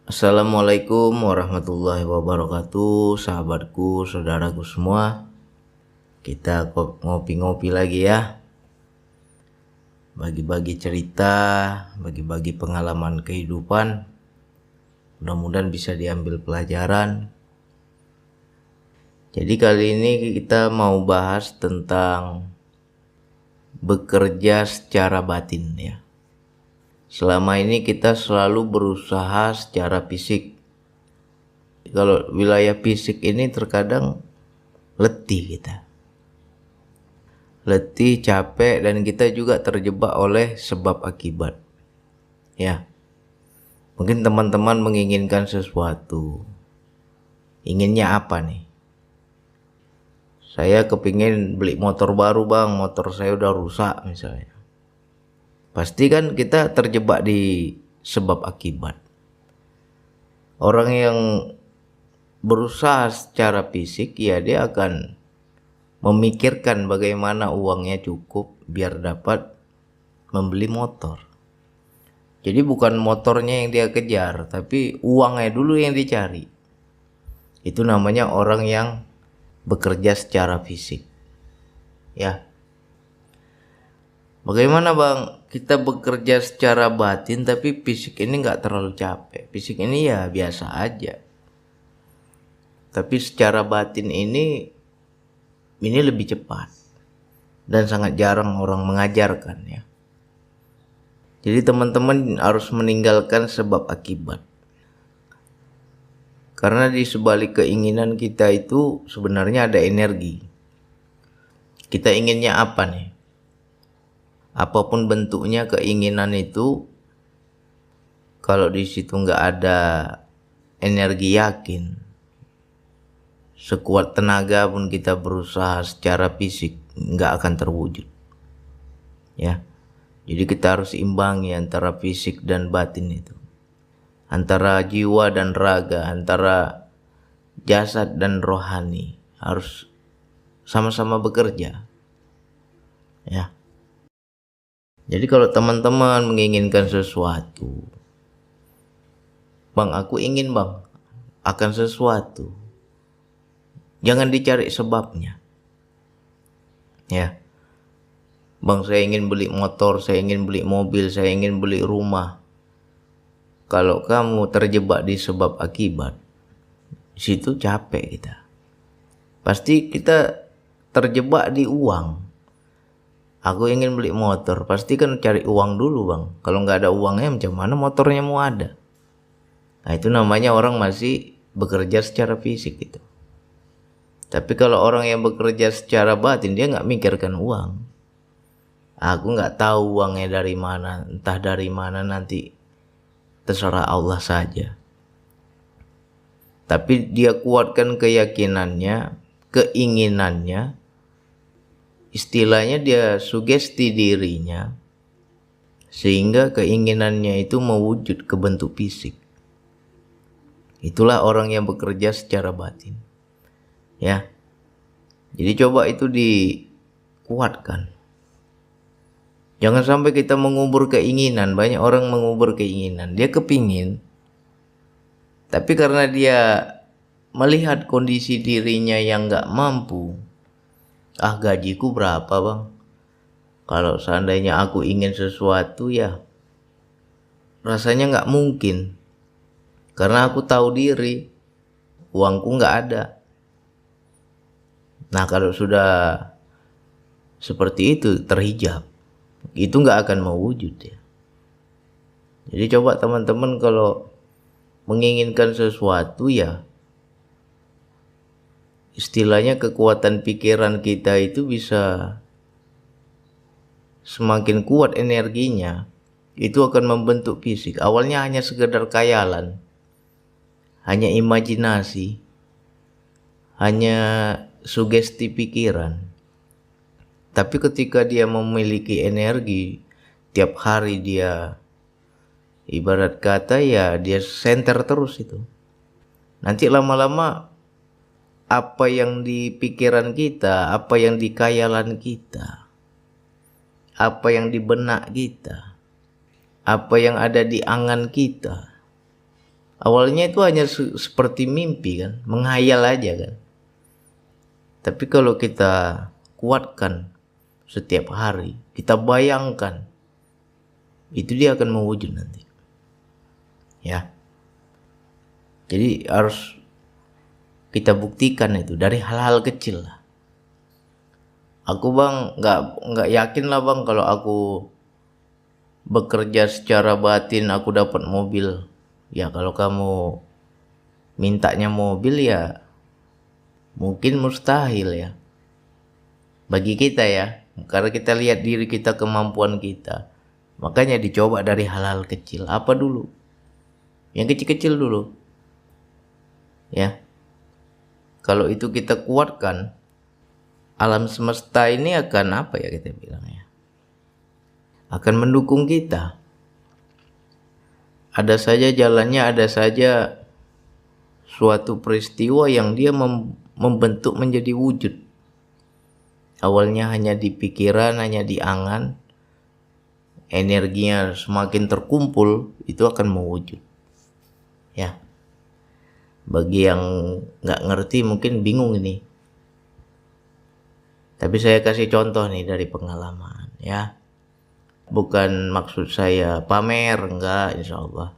Assalamualaikum warahmatullahi wabarakatuh, sahabatku, saudaraku semua. Kita ngopi-ngopi lagi ya. Bagi-bagi cerita, bagi-bagi pengalaman kehidupan. Mudah-mudahan bisa diambil pelajaran. Jadi kali ini kita mau bahas tentang bekerja secara batin ya. Selama ini kita selalu berusaha secara fisik. Kalau wilayah fisik ini terkadang letih kita. Letih, capek, dan kita juga terjebak oleh sebab akibat. Ya. Mungkin teman-teman menginginkan sesuatu. Inginnya apa nih? Saya kepingin beli motor baru bang, motor saya udah rusak misalnya. Pasti kan kita terjebak di sebab akibat. Orang yang berusaha secara fisik ya dia akan memikirkan bagaimana uangnya cukup biar dapat membeli motor. Jadi bukan motornya yang dia kejar, tapi uangnya dulu yang dicari. Itu namanya orang yang bekerja secara fisik. Ya. Bagaimana bang kita bekerja secara batin tapi fisik ini nggak terlalu capek. Fisik ini ya biasa aja. Tapi secara batin ini lebih cepat. Dan sangat jarang orang mengajarkan ya. Jadi teman-teman harus meninggalkan sebab akibat. Karena di sebalik keinginan kita itu sebenarnya ada energi. Kita inginnya apa nih? Apapun bentuknya keinginan itu, kalau di situ nggak ada energi yakin, sekuat tenaga pun kita berusaha secara fisik nggak akan terwujud. Ya, jadi kita harus imbangi antara fisik dan batin itu, antara jiwa dan raga, antara jasad dan rohani harus sama-sama bekerja. Ya. Jadi kalau teman-teman menginginkan sesuatu, bang aku ingin bang akan sesuatu, jangan dicari sebabnya. Ya, bang saya ingin beli motor, saya ingin beli mobil, saya ingin beli rumah. Kalau kamu terjebak di sebab akibat, di situ capek kita. Pasti kita terjebak di uang. Aku ingin beli motor, pasti kan cari uang dulu bang. Kalau nggak ada uangnya macam mana motornya mau ada? Nah itu namanya orang masih bekerja secara fisik gitu. Tapi kalau orang yang bekerja secara batin dia nggak mikirkan uang. Aku nggak tahu uangnya dari mana, entah dari mana nanti terserah Allah saja. Tapi dia kuatkan keyakinannya, keinginannya. Istilahnya dia sugesti dirinya sehingga keinginannya itu mewujud ke bentuk fisik. Itulah orang yang bekerja secara batin. Ya. Jadi coba itu dikuatkan. Jangan sampai kita mengubur keinginan. Banyak orang mengubur keinginan. Dia kepingin. Tapi karena dia melihat kondisi dirinya yang gak mampu. Gajiku berapa bang? Kalau seandainya aku ingin sesuatu ya rasanya gak mungkin. Karena aku tahu diri, uangku gak ada. Nah kalau sudah seperti itu terhijab, itu gak akan mewujud ya. Jadi coba teman-teman kalau menginginkan sesuatu ya, istilahnya kekuatan pikiran kita itu bisa semakin kuat energinya, itu akan membentuk fisik. Awalnya hanya sekedar khayalan, hanya imajinasi, hanya sugesti pikiran. Tapi ketika dia memiliki energi, tiap hari dia ibarat kata ya dia senter terus itu. Nanti lama-lama apa yang di pikiran kita, apa yang di khayalan kita, apa yang di benak kita, apa yang ada di angan kita, Awalnya itu hanya seperti mimpi kan, menghayal aja kan. Tapi kalau kita kuatkan setiap hari, kita bayangkan, itu dia akan mewujud nanti. Ya. Jadi harus kita buktikan itu dari hal-hal kecil lah. Aku bang nggak yakin lah bang kalau aku bekerja secara batin aku dapat mobil. Ya kalau kamu mintanya mobil ya mungkin mustahil ya bagi kita ya, karena kita lihat diri kita, kemampuan kita. Makanya dicoba dari hal-hal kecil. Apa dulu? Yang kecil-kecil dulu. Ya. Kalau itu kita kuatkan, alam semesta ini akan apa ya kita bilang ya? Akan mendukung kita. Ada saja jalannya, ada saja suatu peristiwa yang dia membentuk menjadi wujud. Awalnya hanya di pikiran, hanya di angan, energinya semakin terkumpul, itu akan mewujud. Ya. Bagi yang nggak ngerti mungkin bingung ini. Tapi saya kasih contoh nih dari pengalaman ya. Bukan maksud saya pamer, enggak, insya Allah.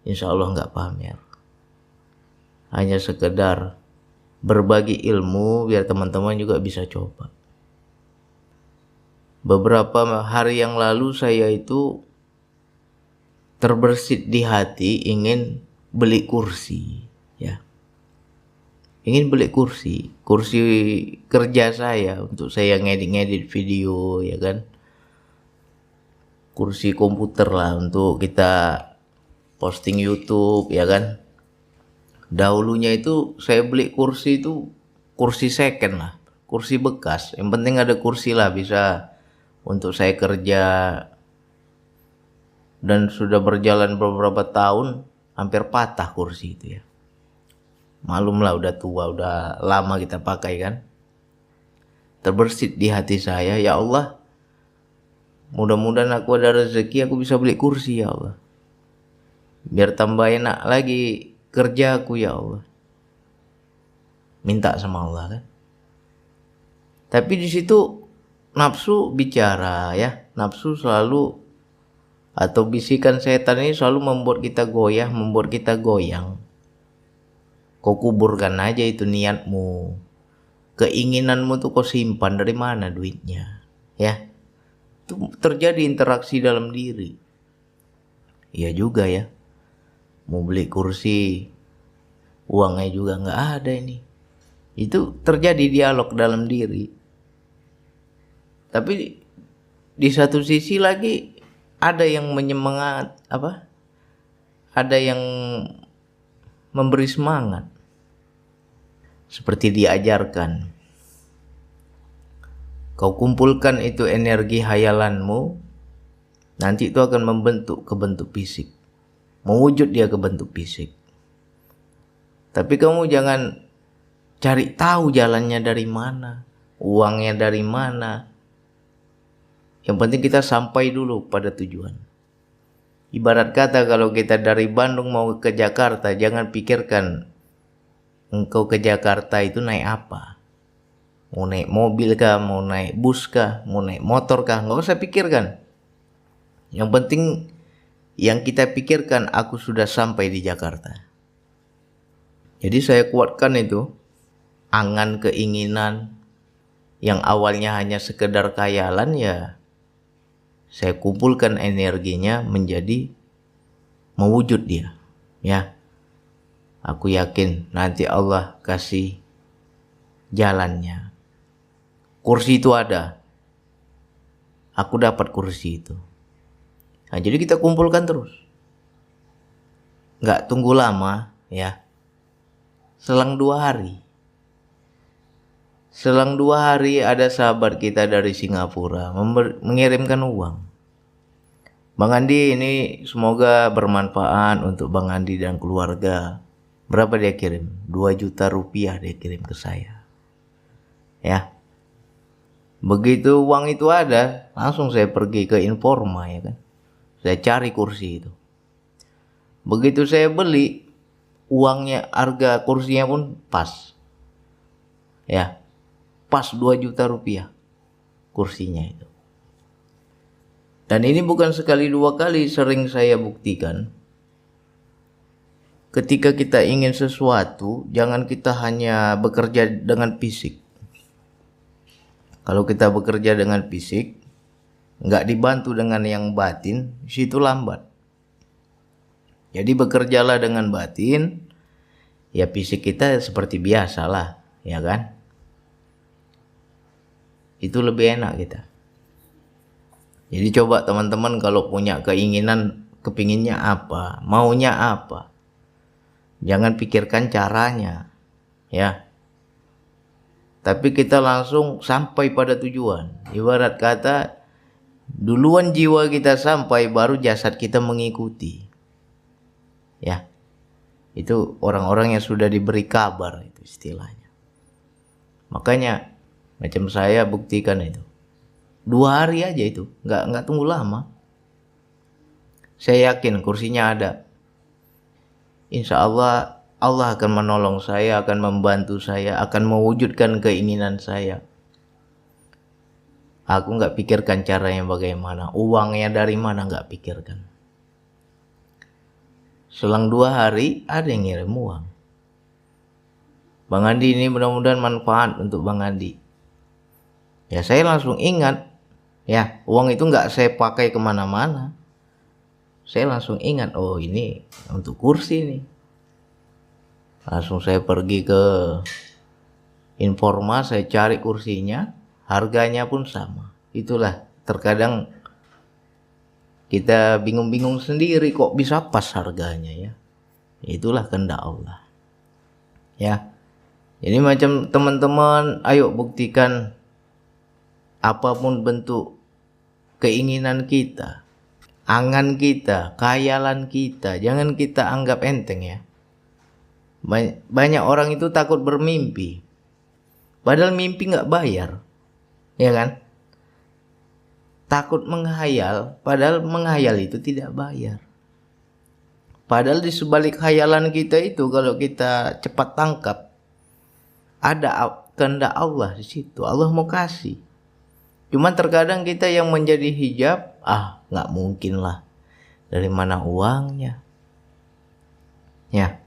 Insya Allah enggak pamer. Hanya sekedar berbagi ilmu biar teman-teman juga bisa coba. Beberapa hari yang lalu saya itu terbersit di hati ingin beli kursi ya. Ingin beli kursi kerja saya untuk saya ngedit video ya kan. Kursi komputer lah untuk kita posting YouTube ya kan. Dahulunya itu saya beli kursi itu kursi second lah, kursi bekas. Yang penting ada kursi lah bisa untuk saya kerja. Dan sudah berjalan beberapa tahun hampir patah kursi itu ya. Malum lah udah tua, udah lama kita pakai kan. Terbersit di hati saya, ya Allah, mudah-mudahan aku ada rezeki aku bisa beli kursi ya Allah. Biar tambah enak lagi kerja aku ya Allah. Minta sama Allah kan. Tapi di situ nafsu bicara ya, nafsu selalu atau bisikan setan ini selalu membuat kita goyah, membuat kita goyang. Kau kuburkan aja itu niatmu, keinginanmu tuh kau simpan, dari mana duitnya ya. Itu terjadi interaksi dalam diri. Iya juga ya, mau beli kursi uangnya juga nggak ada ini. Itu terjadi dialog dalam diri. Tapi di satu sisi lagi ada yang menyemangat ada yang memberi semangat seperti diajarkan. Kau kumpulkan itu energi hayalanmu, nanti itu akan membentuk ke bentuk fisik, mewujud dia ke bentuk fisik. Tapi kamu jangan cari tahu jalannya dari mana, uangnya dari mana. Yang penting kita sampai dulu pada tujuan. Ibarat kata kalau kita dari Bandung mau ke Jakarta, jangan pikirkan engkau ke Jakarta itu naik apa. Mau naik mobil kah, mau naik bus kah, mau naik motor kah, nggak usah pikirkan. Yang penting yang kita pikirkan, aku sudah sampai di Jakarta. Jadi saya kuatkan itu, angan keinginan yang awalnya hanya sekedar khayalan ya, saya kumpulkan energinya menjadi mewujud dia. Ya. Aku yakin nanti Allah kasih jalannya. Kursi itu ada. Aku dapat kursi itu. Nah, jadi kita kumpulkan terus. Nggak tunggu lama ya. Selang 2 hari. Selang 2 hari ada sahabat kita dari Singapura mengirimkan uang. Bang Andi, ini semoga bermanfaat untuk Bang Andi dan keluarga. Berapa dia kirim? 2 juta rupiah dia kirim ke saya. Ya. Begitu uang itu ada, langsung saya pergi ke Informa ya kan. Saya cari kursi itu. Begitu saya beli, uangnya, harga kursinya pun pas. Ya, pas 2 juta rupiah kursinya itu. Dan ini bukan sekali dua kali, sering saya buktikan. Ketika kita ingin sesuatu, jangan kita hanya bekerja dengan fisik. Kalau kita bekerja dengan fisik, nggak dibantu dengan yang batin, situ lambat. Jadi bekerjalah dengan batin, ya fisik kita seperti biasa lah, ya kan? Itu lebih enak kita. Jadi coba teman-teman kalau punya keinginan, kepinginnya apa, maunya apa, jangan pikirkan caranya, ya. Tapi kita langsung sampai pada tujuan. Ibarat kata, duluan jiwa kita sampai, baru jasad kita mengikuti. Ya, itu orang-orang yang sudah diberi kabar, itu istilahnya. Makanya, macam saya buktikan itu. 2 hari aja itu, nggak tunggu lama. Saya yakin kursinya ada. Insya Allah, Allah akan menolong saya, akan membantu saya, akan mewujudkan keinginan saya. Aku nggak pikirkan caranya bagaimana, uangnya dari mana nggak pikirkan. Selang 2 hari ada yang ngirim uang. Bang Andi, ini mudah-mudahan manfaat untuk Bang Andi. Ya saya langsung ingat. Ya, uang itu nggak saya pakai kemana-mana. Saya langsung ingat, oh ini untuk kursi nih. Langsung saya pergi ke Informa, saya cari kursinya, harganya pun sama. Itulah, terkadang kita bingung-bingung sendiri kok bisa pas harganya ya. Itulah kehendak Allah. Ya. Jadi macam teman-teman, ayo buktikan apapun bentuk keinginan kita, angan kita, khayalan kita, jangan kita anggap enteng ya. Banyak orang itu takut bermimpi, padahal mimpi nggak bayar, ya kan? Takut menghayal, padahal menghayal itu tidak bayar. Padahal di sebalik khayalan kita itu, kalau kita cepat tangkap, ada kehendak Allah di situ. Allah mau kasih. Cuman terkadang kita yang menjadi hijab, nggak mungkin lah. Dari mana uangnya? Ya.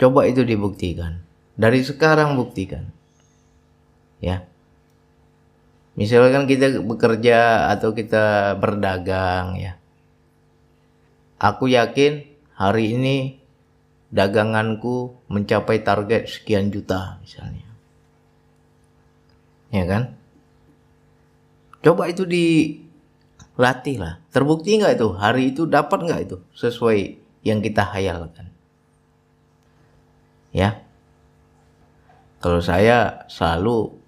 Coba itu dibuktikan. Dari sekarang buktikan. Ya. Misalkan kita bekerja atau kita berdagang ya. Aku yakin hari ini daganganku mencapai target sekian juta misalnya. Ya kan? Coba itu dilatih lah. Terbukti nggak itu? Hari itu dapat nggak itu? Sesuai yang kita hayalkan. Ya. Kalau saya selalu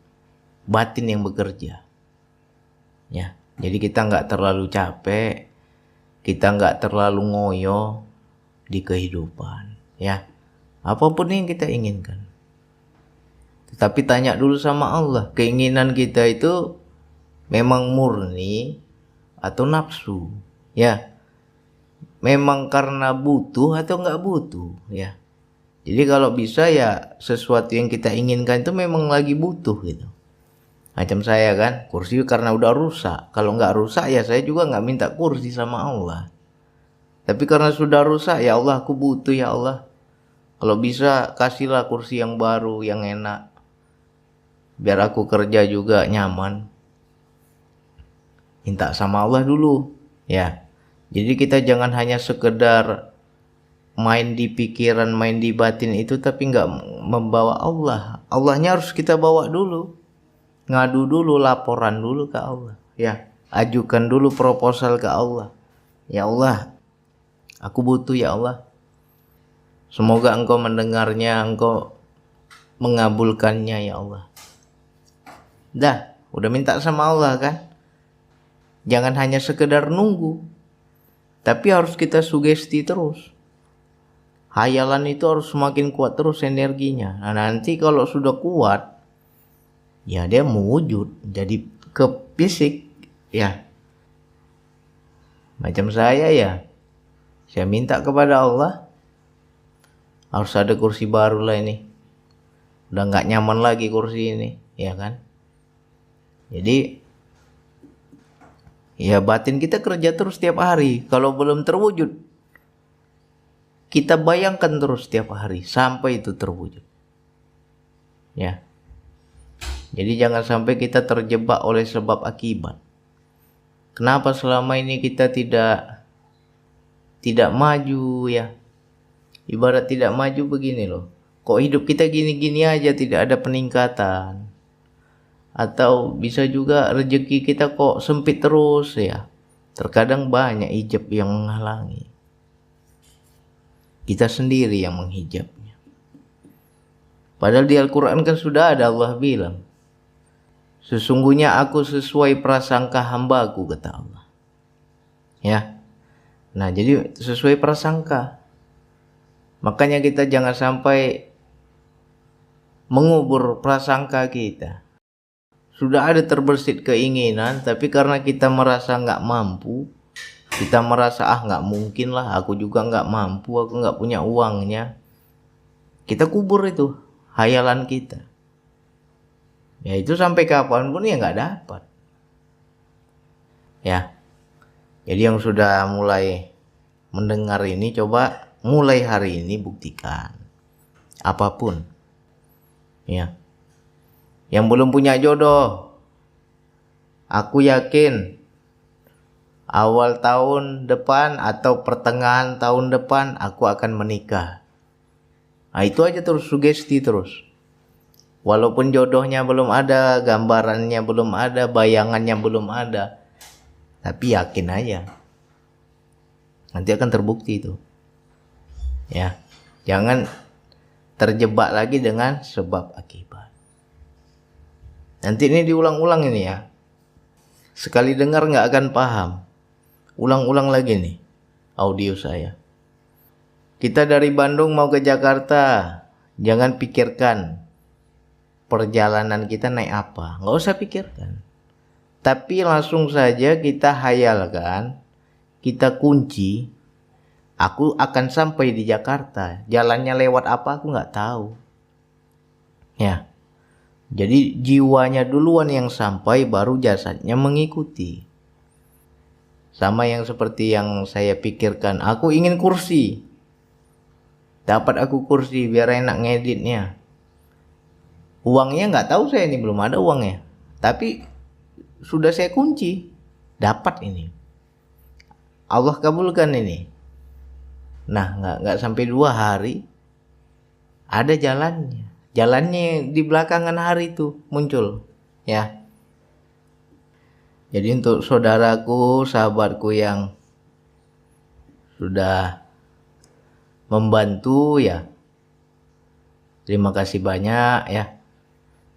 batin yang bekerja. Ya. Jadi kita nggak terlalu capek. Kita nggak terlalu ngoyo di kehidupan. Ya. Apapun yang kita inginkan. Tetapi tanya dulu sama Allah. Keinginan kita itu memang murni atau nafsu, ya. Memang karena butuh atau nggak butuh, ya. Jadi kalau bisa ya sesuatu yang kita inginkan itu memang lagi butuh gitu. Macam saya kan, kursi karena udah rusak. Kalau nggak rusak ya saya juga nggak minta kursi sama Allah. Tapi karena sudah rusak, ya Allah aku butuh ya Allah. Kalau bisa kasihlah kursi yang baru, yang enak. Biar aku kerja juga nyaman. Minta sama Allah dulu, ya. Jadi kita jangan hanya sekedar main di pikiran, main di batin itu, tapi nggak membawa Allah. Allahnya harus kita bawa dulu, ngadu dulu, laporan dulu ke Allah, ya. Ajukan dulu proposal ke Allah. Ya Allah, aku butuh ya Allah. Semoga Engkau mendengarnya, Engkau mengabulkannya ya Allah. Dah, udah minta sama Allah kan? Jangan hanya sekedar nunggu, tapi harus kita sugesti terus. Hayalan itu harus semakin kuat terus energinya. Nah nanti kalau sudah kuat, ya dia mewujud jadi ke fisik, ya. Macam saya ya, Saya minta kepada Allah, harus ada kursi baru lah ini. Udah nggak nyaman lagi kursi ini, ya kan? Jadi ya batin kita kerja terus tiap hari. Kalau belum terwujud, kita bayangkan terus tiap hari sampai itu terwujud. Ya. Jadi jangan sampai kita terjebak oleh sebab akibat. Kenapa selama ini kita tidak maju ya? Ibarat tidak maju begini loh. Kok hidup kita gini-gini aja, tidak ada peningkatan? Atau bisa juga rezeki kita kok sempit terus ya? Terkadang banyak hijab yang menghalangi. Kita sendiri yang menghijabnya. Padahal di Al-Quran kan sudah ada, Allah bilang, sesungguhnya aku sesuai prasangka hambaku, kata Allah. Ya. Nah, jadi sesuai prasangka. Makanya kita jangan sampai mengubur prasangka kita. Sudah ada terbersit keinginan, tapi karena kita merasa nggak mampu, kita merasa nggak mungkin lah, aku juga nggak mampu, aku nggak punya uangnya. Kita kubur itu hayalan kita. Ya itu sampai kapanpun ya nggak dapat. Ya. Jadi yang sudah mulai mendengar ini, coba mulai hari ini buktikan. Apapun. Ya. Yang belum punya jodoh, aku yakin awal tahun depan atau pertengahan tahun depan aku akan menikah. Nah itu aja terus, sugesti terus. Walaupun jodohnya belum ada, gambarannya belum ada, bayangannya belum ada, tapi yakin aja. Nanti akan terbukti itu. Ya, jangan terjebak lagi dengan sebab akibat. Nanti ini diulang-ulang ini ya. Sekali dengar nggak akan paham. Ulang-ulang lagi nih audio saya. Kita dari Bandung mau ke Jakarta, jangan pikirkan perjalanan kita naik apa, nggak usah pikirkan. Tapi langsung saja kita hayalkan, kita kunci, aku akan sampai di Jakarta. Jalannya lewat apa aku nggak tahu. Ya, jadi jiwanya duluan yang sampai, baru jasadnya mengikuti. Sama yang seperti yang saya pikirkan, aku ingin kursi. Dapat aku kursi biar enak ngeditnya. Uangnya nggak tahu saya, ini belum ada uangnya. Tapi sudah saya kunci, dapat ini. Allah kabulkan ini. Nah, nggak sampai 2 hari ada jalannya. Jalannya di belakangan hari itu muncul, ya. Jadi untuk saudaraku, sahabatku yang sudah membantu ya, terima kasih banyak ya.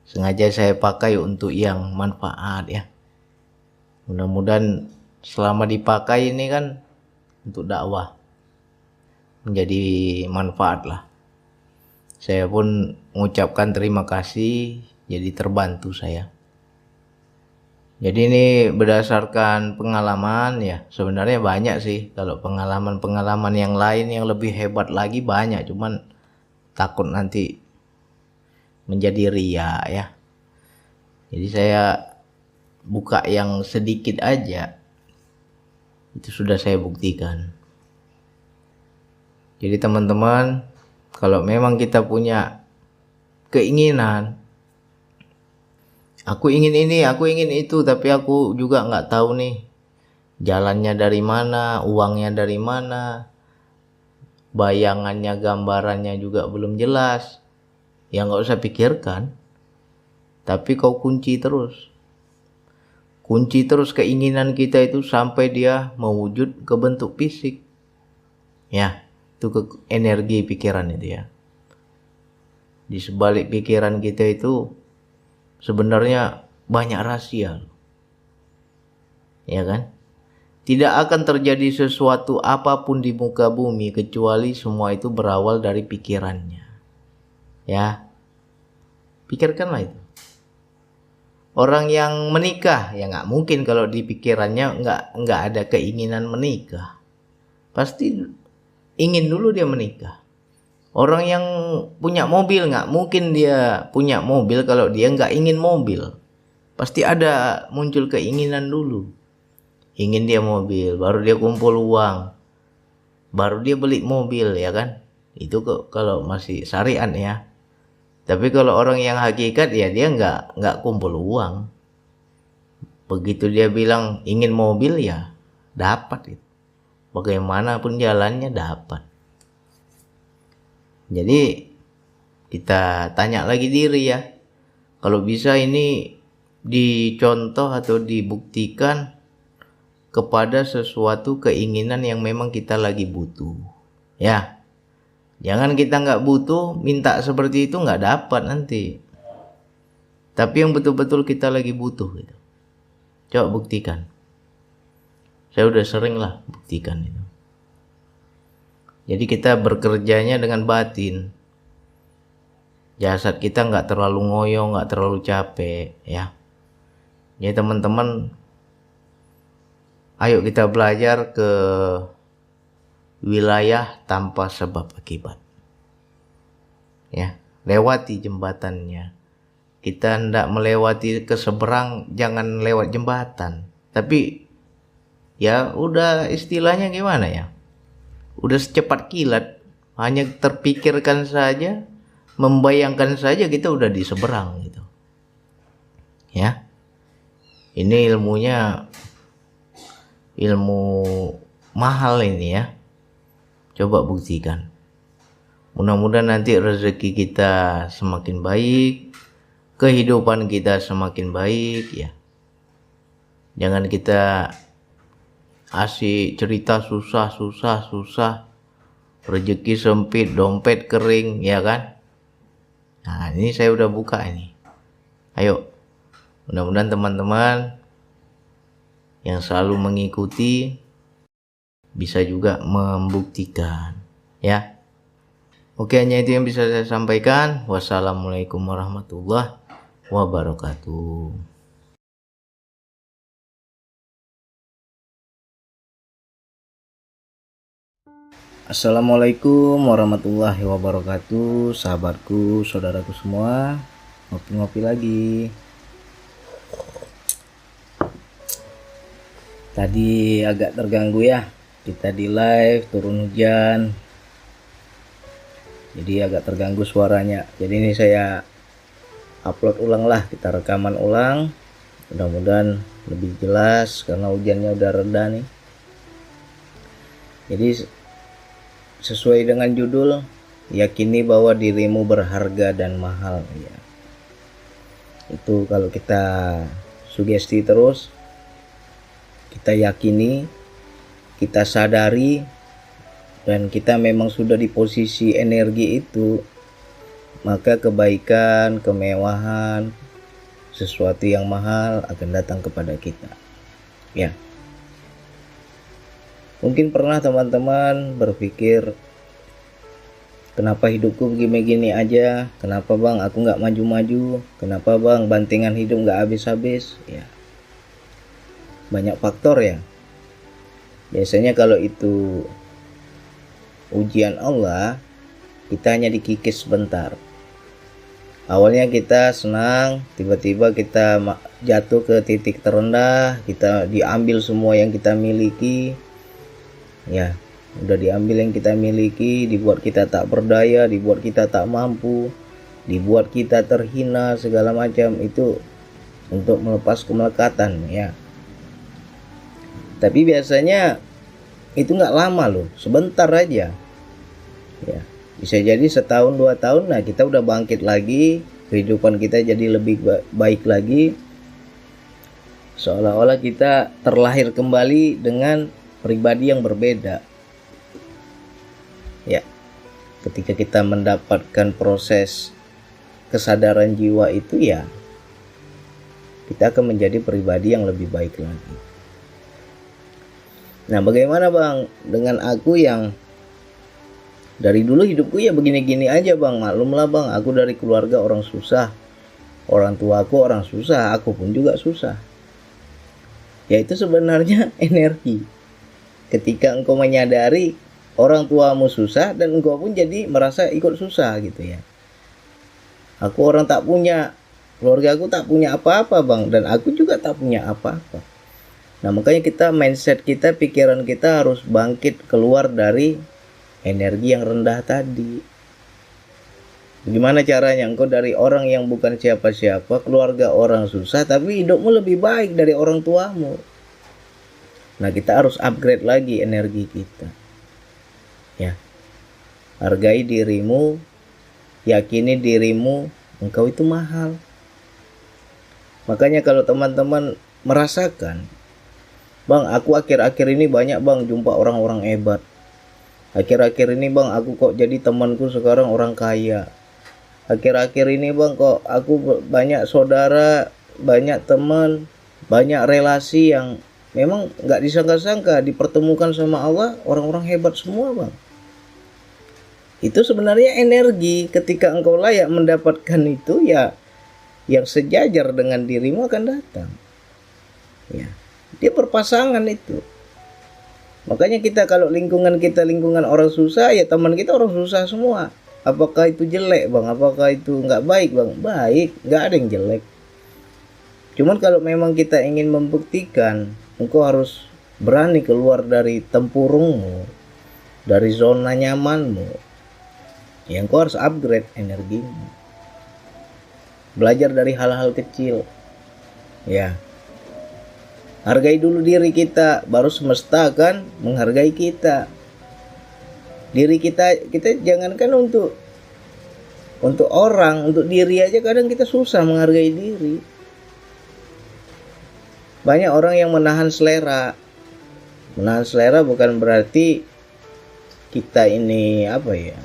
Sengaja saya pakai untuk yang manfaat ya. Mudah-mudahan selama dipakai ini kan untuk dakwah menjadi manfaat lah. Saya pun mengucapkan terima kasih, jadi terbantu saya. Jadi ini berdasarkan pengalaman ya. Sebenarnya banyak sih, kalau pengalaman-pengalaman yang lain yang lebih hebat lagi banyak, cuman takut nanti menjadi ria ya. Jadi saya buka yang sedikit aja, itu sudah saya buktikan. Jadi teman-teman, kalau memang kita punya keinginan, aku ingin ini, aku ingin itu, tapi aku juga nggak tahu nih jalannya dari mana, uangnya dari mana, bayangannya, gambarannya juga belum jelas, ya nggak usah pikirkan, tapi kau kunci terus keinginan kita itu sampai dia mewujud ke bentuk fisik. Ya, itu ke energi pikiran itu ya. Di sebalik pikiran kita itu sebenarnya banyak rahasia. Ya kan? Tidak akan terjadi sesuatu apapun di muka bumi kecuali semua itu berawal dari pikirannya. Ya. Pikirkanlah itu. Orang yang menikah ya nggak mungkin kalau di pikirannya nggak ada keinginan menikah. Pasti ingin dulu dia menikah. Orang yang punya mobil nggak mungkin dia punya mobil kalau dia nggak ingin mobil. Pasti ada muncul keinginan dulu. Ingin dia mobil, baru dia kumpul uang, baru dia beli mobil, ya kan? Itu kok kalau masih syariat ya. Tapi kalau orang yang hakikat ya dia nggak kumpul uang. Begitu dia bilang ingin mobil ya dapat itu. Bagaimanapun jalannya dapat. Jadi kita tanya lagi diri ya. Kalau bisa ini dicontoh atau dibuktikan kepada sesuatu keinginan yang memang kita lagi butuh. Ya. Jangan kita nggak butuh, minta seperti itu nggak dapat nanti. Tapi yang betul-betul kita lagi butuh gitu. Coba buktikan. Saya udah sering lah buktikan itu. Jadi kita bekerjanya dengan batin. Jasad kita nggak terlalu ngoyo, nggak terlalu capek, ya. Jadi teman-teman, ayo kita belajar ke wilayah tanpa sebab akibat. Ya, lewati jembatannya. Kita hendak melewati ke seberang, jangan lewat jembatan. Tapi ya udah istilahnya gimana ya? Udah secepat kilat, hanya terpikirkan saja, membayangkan saja kita udah di seberang gitu. Ya. Ini ilmunya ilmu mahal ini ya. Coba buktikan. Mudah-mudahan nanti rezeki kita semakin baik, kehidupan kita semakin baik ya. Jangan kita asik cerita susah, rezeki sempit, dompet kering, ya kan? Nah, ini saya udah buka ini. Ayo, mudah-mudahan teman-teman yang selalu mengikuti bisa juga membuktikan, ya. Oke, hanya itu yang bisa saya sampaikan. Wassalamualaikum warahmatullahi wabarakatuh. Assalamualaikum warahmatullahi wabarakatuh, sahabatku, saudaraku semua. Ngopi-ngopi lagi. Tadi agak terganggu ya, kita di live turun hujan, jadi agak terganggu suaranya. Jadi ini saya upload ulang lah, kita rekaman ulang. Mudah-mudahan lebih jelas karena hujannya udah reda nih. Jadi sesuai dengan judul, yakini bahwa dirimu berharga dan mahal ya. Itu kalau kita sugesti terus, kita yakini, kita sadari, dan kita memang sudah di posisi energi itu, maka kebaikan, kemewahan, sesuatu yang mahal akan datang kepada kita. Ya. Mungkin pernah teman-teman berpikir, kenapa hidupku begini-gini aja? Kenapa bang aku nggak maju-maju? Kenapa bang bantingan hidup nggak habis-habis? Ya, banyak faktor ya. Biasanya kalau itu ujian Allah, kita hanya dikikis sebentar. Awalnya kita senang, tiba-tiba kita jatuh ke titik terendah, kita diambil semua yang kita miliki. Ya, udah diambil yang kita miliki, dibuat kita tak berdaya, dibuat kita tak mampu, dibuat kita terhina segala macam. Itu untuk melepas kemelekatan ya. Tapi biasanya itu nggak lama loh, sebentar aja ya. Bisa jadi setahun 2 tahun, nah kita udah bangkit lagi, kehidupan kita jadi lebih baik lagi, seolah-olah kita terlahir kembali dengan pribadi yang berbeda ya. Ketika kita mendapatkan proses kesadaran jiwa itu ya, kita akan menjadi pribadi yang lebih baik lagi. Nah, bagaimana bang dengan aku yang dari dulu hidupku ya begini-gini aja bang? Maklumlah bang, aku dari keluarga orang susah, orang tuaku orang susah, aku pun juga susah. Ya itu sebenarnya energi. Ketika engkau menyadari orang tuamu susah dan engkau pun jadi merasa ikut susah gitu ya. Aku orang tak punya, keluarga aku tak punya apa-apa bang, dan aku juga tak punya apa-apa. Nah makanya kita, mindset kita, pikiran kita harus bangkit keluar dari energi yang rendah tadi. Gimana caranya? Engkau dari orang yang bukan siapa-siapa, keluarga orang susah, tapi hidupmu lebih baik dari orang tuamu. Nah kita harus upgrade lagi energi kita ya. Hargai dirimu, yakini dirimu, engkau itu mahal. Makanya kalau teman-teman merasakan, bang aku akhir-akhir ini banyak bang jumpa orang-orang hebat, akhir-akhir ini bang aku kok jadi temanku sekarang orang kaya, akhir-akhir ini bang kok aku banyak saudara, banyak teman, banyak relasi yang memang nggak disangka-sangka dipertemukan sama Allah, orang-orang hebat semua bang. Itu sebenarnya energi. Ketika engkau layak mendapatkan itu ya, yang sejajar dengan dirimu akan datang ya. Dia berpasangan itu. Makanya kita kalau lingkungan kita lingkungan orang susah, ya teman kita orang susah semua. Apakah itu jelek bang? Apakah itu nggak baik bang? Baik, nggak ada yang jelek. Cuman kalau memang kita ingin membuktikan, engkau harus berani keluar dari tempurungmu, dari zona nyamanmu. Ya engkau harus upgrade energimu. Belajar dari hal-hal kecil ya. Hargai dulu diri kita, baru semesta akan menghargai kita. Diri kita jangankan untuk orang, untuk diri aja kadang kita susah menghargai diri. Banyak orang yang menahan selera. Menahan selera bukan berarti kita ini apa ya,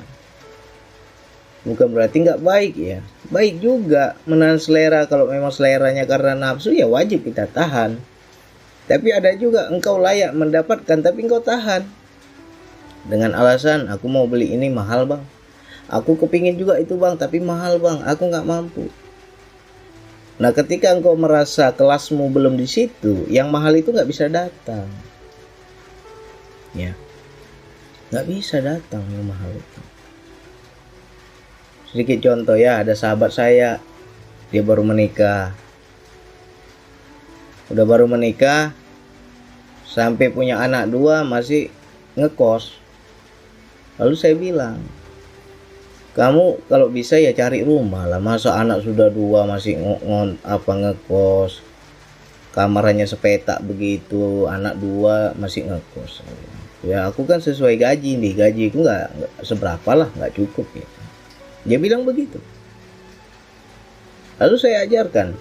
bukan berarti nggak baik ya. Baik juga menahan selera. Kalau memang seleranya karena nafsu ya wajib kita tahan. Tapi ada juga engkau layak mendapatkan tapi engkau tahan dengan alasan aku mau beli ini mahal bang, aku kepingin juga itu bang tapi mahal bang, aku nggak mampu. Nah ketika engkau merasa kelasmu belum di situ, yang mahal itu nggak bisa datang ya, nggak bisa datang yang mahal itu. Sedikit contoh ya, ada sahabat saya, dia baru menikah. Udah baru menikah, sampai punya anak 2 masih ngekos. Lalu saya bilang, kamu kalau bisa ya cari rumah lah. Masa anak sudah 2 masih ngekos, kamarnya sepetak begitu, anak 2 masih ngekos. Ya aku kan sesuai gaji nih, gajiku nggak seberapa lah, nggak cukup ya. Dia bilang begitu. Lalu saya ajarkan,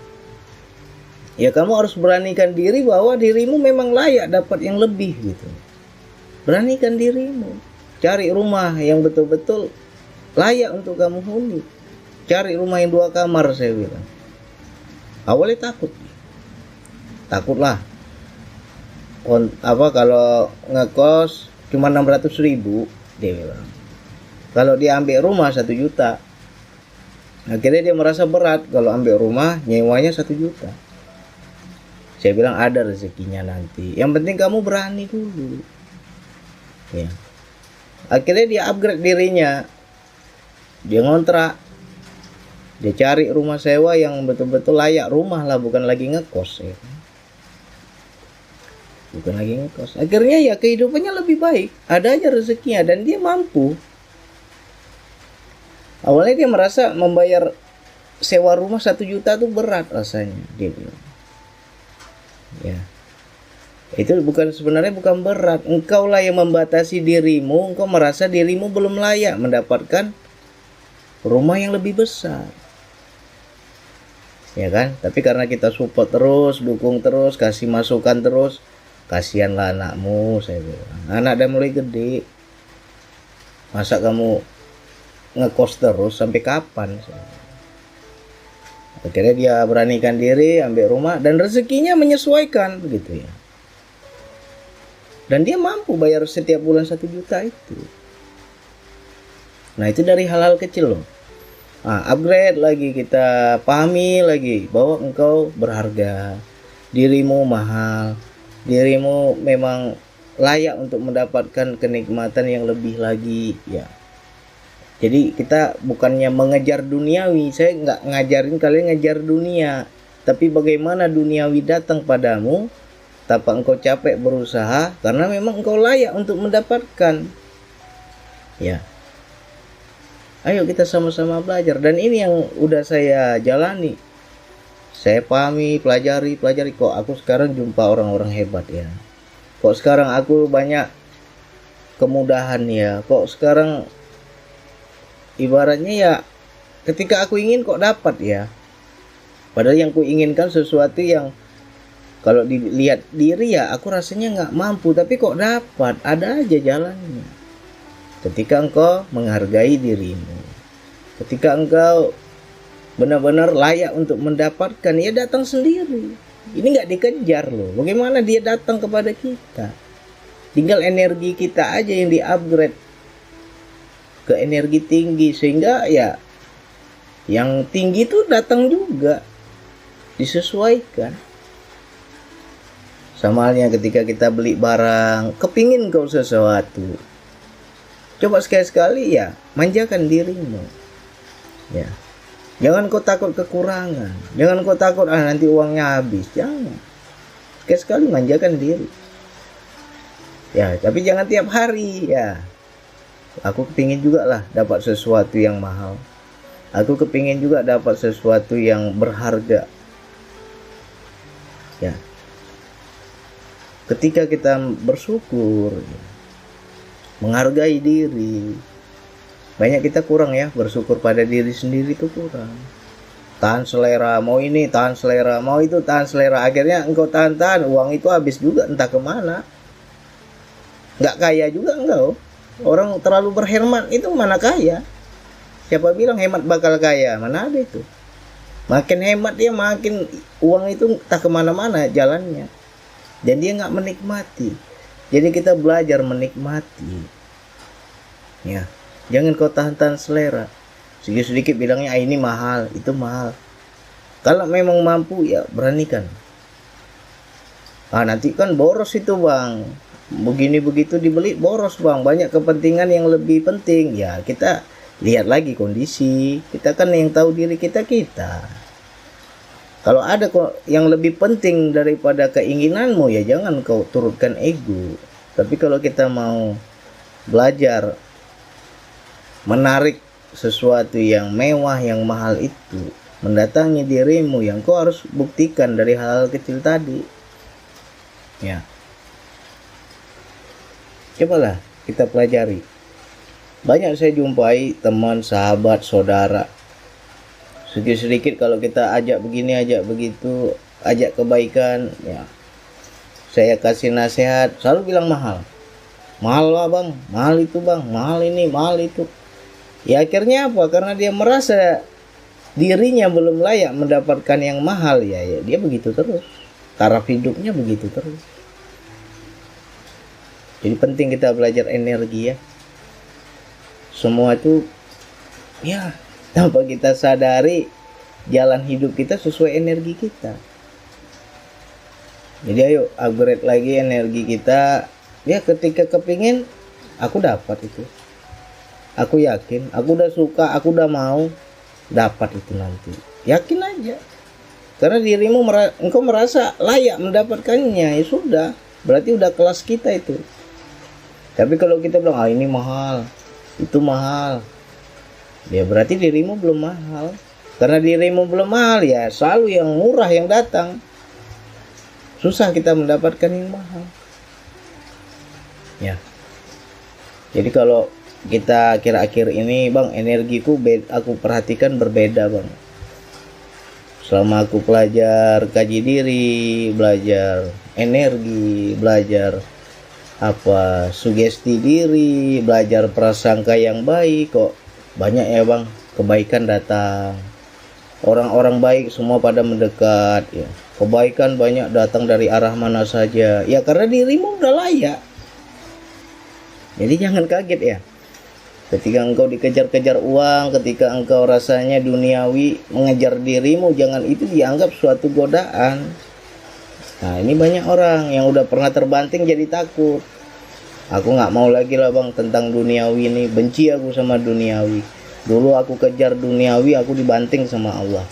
ya kamu harus beranikan diri bahwa dirimu memang layak dapat yang lebih gitu. Beranikan dirimu. Cari rumah yang betul-betul layak untuk kamu huni. Cari rumah yang 2 kamar saya bilang. Awalnya takutlah. Kalau ngekos cuma 600.000 dia bilang. Kalau dia ambil rumah 1 juta. Akhirnya dia merasa berat kalau ambil rumah nyewanya 1 juta. Saya bilang ada rezekinya nanti. Yang penting kamu berani dulu. Ya. Akhirnya dia upgrade dirinya. Dia ngontrak. Dia cari rumah sewa yang betul-betul layak rumah lah, bukan lagi ngekos ya. Bukan lagi ngekos. Akhirnya ya kehidupannya lebih baik. Ada aja rezekinya dan dia mampu. Awalnya dia merasa membayar sewa rumah 1 juta tuh berat rasanya, dia bilang. Ya. Itu sebenarnya bukan berat. Engkau lah yang membatasi dirimu, engkau merasa dirimu belum layak mendapatkan rumah yang lebih besar. Ya kan? Tapi karena kita support terus, dukung terus, kasih masukan terus, kasihanlah anakmu, saya bilang. Anak udah mulai gede. Masa kamu ngekos terus sampai kapan? Akhirnya dia beranikan diri ambil rumah dan rezekinya menyesuaikan begitu ya. Dan dia mampu bayar setiap bulan 1 juta itu. Nah itu dari hal-hal kecil loh. Upgrade lagi, kita pahami lagi bahwa engkau berharga, dirimu mahal, dirimu memang layak untuk mendapatkan kenikmatan yang lebih lagi ya. Jadi kita bukannya mengejar duniawi, saya nggak ngajarin kalian ngejar dunia, tapi bagaimana duniawi datang padamu tanpa engkau capek berusaha, karena memang engkau layak untuk mendapatkan. Ya, ayo kita sama-sama belajar, dan ini yang udah saya jalani, saya pahami, pelajari. Kok aku sekarang jumpa orang-orang hebat ya, kok sekarang aku banyak kemudahan ya, kok sekarang ibaratnya ya ketika aku ingin kok dapat ya. Padahal yang ku inginkan sesuatu yang kalau dilihat diri ya aku rasanya nggak mampu, tapi kok dapat, ada aja jalannya. Ketika engkau menghargai dirimu, ketika engkau benar-benar layak untuk mendapatkan, ya datang sendiri. Ini nggak dikejar loh. Bagaimana dia datang kepada kita? Tinggal energi kita aja yang di-upgrade ke energi tinggi, sehingga ya yang tinggi itu datang juga, disesuaikan. Sama halnya ketika kita beli barang, kepingin kau sesuatu, coba sekali-sekali ya manjakan dirimu ya. Jangan kau takut kekurangan, jangan kau takut nanti uangnya habis, jangan. Sekali-sekali manjakan diri ya, tapi jangan tiap hari ya. Aku kepingin juga lah dapat sesuatu yang mahal, aku kepingin juga dapat sesuatu yang berharga ya. Ketika kita bersyukur, menghargai diri, banyak kita kurang ya, bersyukur pada diri sendiri itu kurang. Tahan selera, mau ini tahan selera, mau itu tahan selera, akhirnya engkau tahan-tahan, uang itu habis juga entah kemana. Nggak kaya juga engkau. Orang terlalu berhemat itu mana kaya? Siapa bilang hemat bakal kaya? Mana ada itu? Makin hemat dia makin uang itu tak kemana-mana jalannya, dan dia nggak menikmati. Jadi kita belajar menikmati ya. Jangan kau tahan-tahan selera, sedikit-sedikit bilangnya ini mahal, itu mahal. Kalau memang mampu ya beranikan. Nanti kan boros itu bang, begini begitu dibeli boros bang, banyak kepentingan yang lebih penting ya. Kita lihat lagi kondisi kita, kan yang tahu diri kita. Kalau ada kok yang lebih penting daripada keinginanmu ya jangan kau turutkan ego. Tapi kalau kita mau belajar menarik sesuatu yang mewah, yang mahal itu mendatangi dirimu, yang kau harus buktikan dari hal-hal kecil tadi ya. Cobalah kita pelajari. Banyak saya jumpai teman, sahabat, saudara, sedikit-sedikit kalau kita ajak begini, ajak begitu, ajak kebaikan ya, saya kasih nasihat, selalu bilang mahal. Mahal lah bang, mahal itu bang, mahal ini, mahal itu. Ya akhirnya apa? Karena dia merasa dirinya belum layak mendapatkan yang mahal ya, dia begitu terus. Taraf hidupnya begitu terus. Jadi penting kita belajar energi ya. Semua itu ya tanpa kita sadari jalan hidup kita sesuai energi kita. Jadi ayo upgrade lagi energi kita ya. Ketika kepingin, aku dapat itu, aku yakin, aku udah suka, aku udah mau, dapat itu nanti. Yakin aja, karena dirimu engkau merasa layak mendapatkannya, ya sudah, berarti udah kelas kita itu. Tapi kalau kita bilang ini mahal, itu mahal, ya berarti dirimu belum mahal. Karena dirimu belum mahal ya selalu yang murah yang datang. Susah kita mendapatkan yang mahal ya. Jadi kalau kita akhir-akhir ini bang, energiku aku perhatikan berbeda bang. Selama aku belajar kaji diri, belajar energi, belajar sugesti diri, belajar prasangka yang baik, kok banyak ya bang kebaikan datang. Orang-orang baik semua pada mendekat ya. Kebaikan banyak datang dari arah mana saja ya, karena dirimu udah layak. Jadi jangan kaget ya ketika engkau dikejar-kejar uang, ketika engkau rasanya duniawi mengejar dirimu, jangan itu dianggap suatu godaan. Nah ini banyak orang yang udah pernah terbanting jadi takut. Aku nggak mau lagi lah bang tentang duniawi ini. Benci aku sama duniawi. Dulu aku kejar duniawi, aku dibanting sama Allah.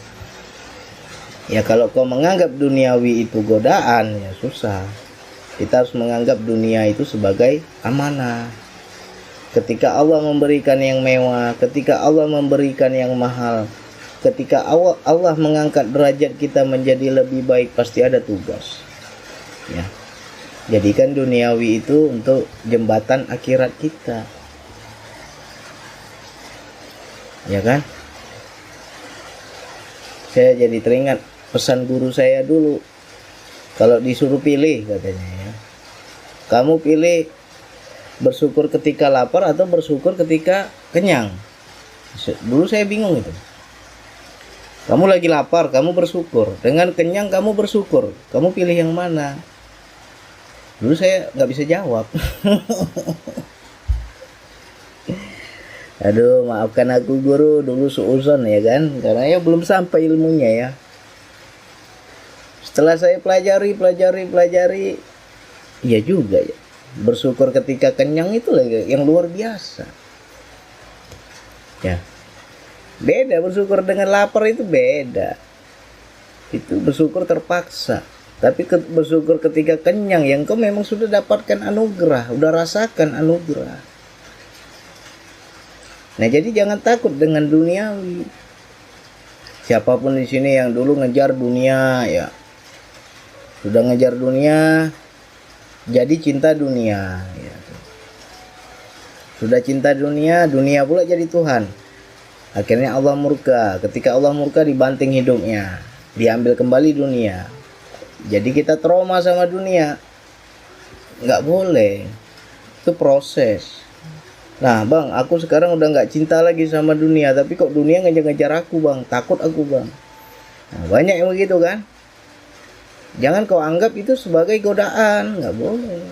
Ya kalau kau menganggap duniawi itu godaan, ya susah. Kita harus menganggap dunia itu sebagai amanah. Ketika Allah memberikan yang mewah, ketika Allah memberikan yang mahal, ketika Allah mengangkat derajat kita menjadi lebih baik, pasti ada tugas. Ya. Jadikan duniawi itu untuk jembatan akhirat kita. Ya kan? Saya jadi teringat pesan guru saya dulu. Kalau disuruh pilih katanya ya. Kamu pilih bersyukur ketika lapar atau bersyukur ketika kenyang. Dulu saya bingung itu. Kamu lagi lapar, kamu bersyukur. Dengan kenyang kamu bersyukur. Kamu pilih yang mana? Dulu saya nggak bisa jawab. Aduh, maafkan aku guru, dulu suuzon ya kan. Karena ya belum sampai ilmunya ya. Setelah saya pelajari, iya juga ya. Bersyukur ketika kenyang itu lagi yang luar biasa. Ya. Beda bersyukur dengan lapar itu beda. Itu bersyukur terpaksa. Tapi bersyukur ketika kenyang yang kau memang sudah dapatkan anugerah, udah rasakan anugerah. Nah, jadi jangan takut dengan duniawi. Siapapun di sini yang dulu ngejar dunia ya. Sudah ngejar dunia, jadi cinta dunia ya. Sudah cinta dunia, dunia pula jadi Tuhan. Akhirnya Allah murka. Ketika Allah murka dibanting hidupnya, diambil kembali dunia. Jadi kita trauma sama dunia. Nggak boleh. Itu proses. Nah bang, aku sekarang udah nggak cinta lagi sama dunia. Tapi kok dunia ngejar-ngejar aku bang. Takut aku bang. Nah, banyak yang begitu kan. Jangan kau anggap itu sebagai godaan. Nggak boleh.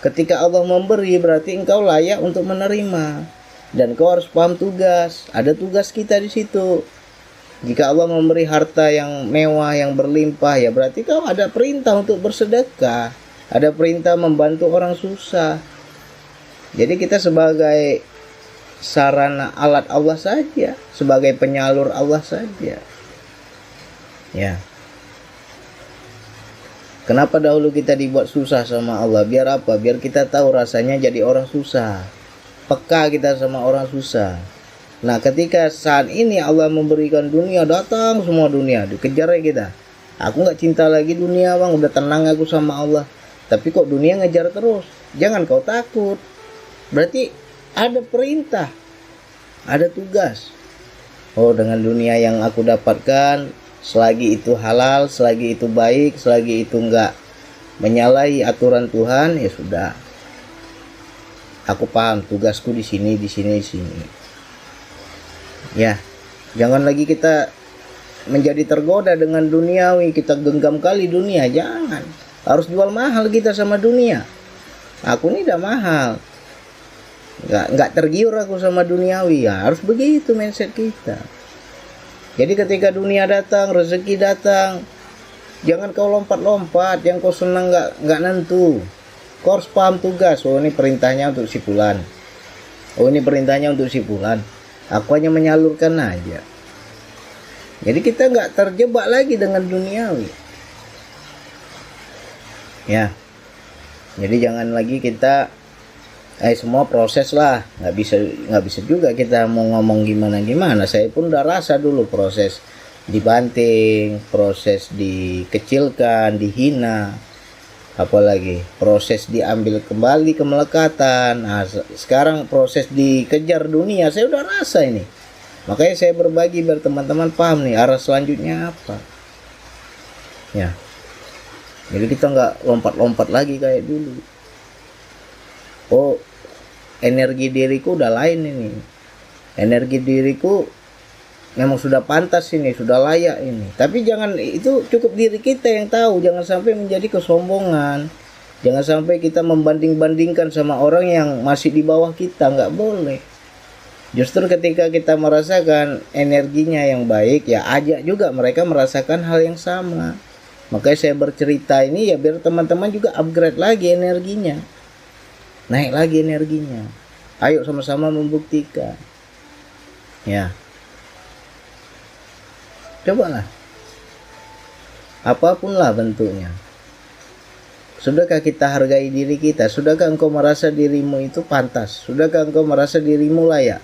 Ketika Allah memberi berarti engkau layak untuk menerima. Dan kau harus paham tugas. Ada tugas kita di situ. Jika Allah memberi harta yang mewah, yang berlimpah, ya berarti kau ada perintah untuk bersedekah. Ada perintah membantu orang susah. Jadi kita sebagai sarana alat Allah saja. Sebagai penyalur Allah saja. Ya. Kenapa dahulu kita dibuat susah sama Allah? Biar apa? Biar kita tahu rasanya jadi orang susah. Peka kita sama orang susah. Nah ketika saat ini Allah memberikan dunia, datang semua dunia, dikejar kita. Aku gak cinta lagi dunia bang, udah tenang aku sama Allah. Tapi kok dunia ngejar terus. Jangan kau takut. Berarti ada perintah, ada tugas. Oh dengan dunia yang aku dapatkan, selagi itu halal, selagi itu baik, selagi itu gak menyalahi aturan Tuhan, ya sudah. Aku paham tugasku di sini, di sini, di sini. Ya, jangan lagi kita menjadi tergoda dengan duniawi, kita genggam kali dunia, jangan. Harus jual mahal kita sama dunia. Aku ini udah mahal. Nggak tergiur aku sama duniawi, ya harus begitu mindset kita. Jadi ketika dunia datang, rezeki datang, jangan kau lompat-lompat, yang kau senang nggak nentu. Kau harus paham tugas. Oh ini perintahnya untuk si fulan. Oh ini perintahnya untuk si fulan. Aku hanya menyalurkan aja. Jadi kita nggak terjebak lagi dengan duniawi. Ya. Jadi jangan lagi kita semua proses lah. Nggak bisa juga kita mau ngomong gimana. Saya pun udah rasa dulu proses dibanting, proses dikecilkan, dihina. Apalagi proses diambil kembali kemelekatan. Nah, sekarang proses dikejar dunia saya udah rasa ini. Makanya saya berbagi biar teman-teman paham nih arah selanjutnya apa. Ya. Jadi kita nggak lompat-lompat lagi kayak dulu. Oh, energi diriku udah lain ini. Energi diriku memang sudah pantas ini, sudah layak ini. Tapi jangan, itu cukup diri kita yang tahu. Jangan sampai menjadi kesombongan. Jangan sampai kita membanding-bandingkan sama orang yang masih di bawah kita. Nggak boleh. Justru ketika kita merasakan energinya yang baik, ya ajak juga mereka merasakan hal yang sama. Makanya saya bercerita ini ya biar teman-teman juga upgrade lagi energinya. naik lagi energinya. Ayo sama-sama membuktikan. Ya. Cobalah. Apapun lah bentuknya. Sudahkah kita hargai diri kita? Sudahkah engkau merasa dirimu itu pantas? Sudahkah engkau merasa dirimu layak?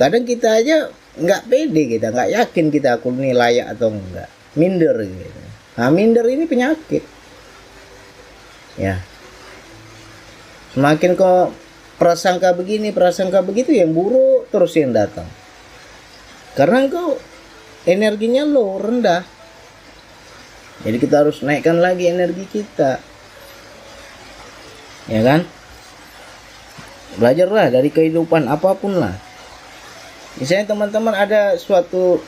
Kadang kita aja nggak pede, kita nggak yakin kita aku ini layak atau enggak. Minder gitu. Nah, minder ini penyakit. Ya. Semakin kau prasangka begini, prasangka begitu, yang buruk terus yang datang. Karena engkau energinya low, rendah. Jadi kita harus naikkan lagi energi kita. Ya kan? Belajarlah dari kehidupan apapun lah. Misalnya teman-teman ada suatu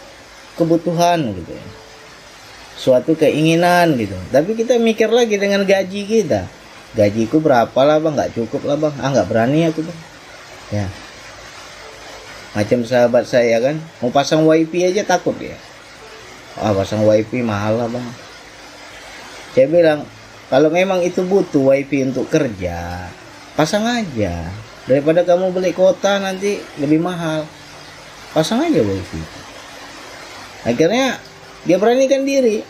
kebutuhan gitu ya. Suatu keinginan gitu. Tapi kita mikir lagi dengan gaji kita. Gajiku berapa lah bang? Nggak cukup lah bang. Nggak berani aku bang. Ya. Macam sahabat saya kan. Mau pasang wifi aja takut ya. Pasang wifi mahal lah bang. Saya bilang, kalau memang itu butuh wifi untuk kerja, pasang aja. Daripada kamu beli kuota nanti lebih mahal. Pasang aja wifi. Akhirnya dia beranikan diri.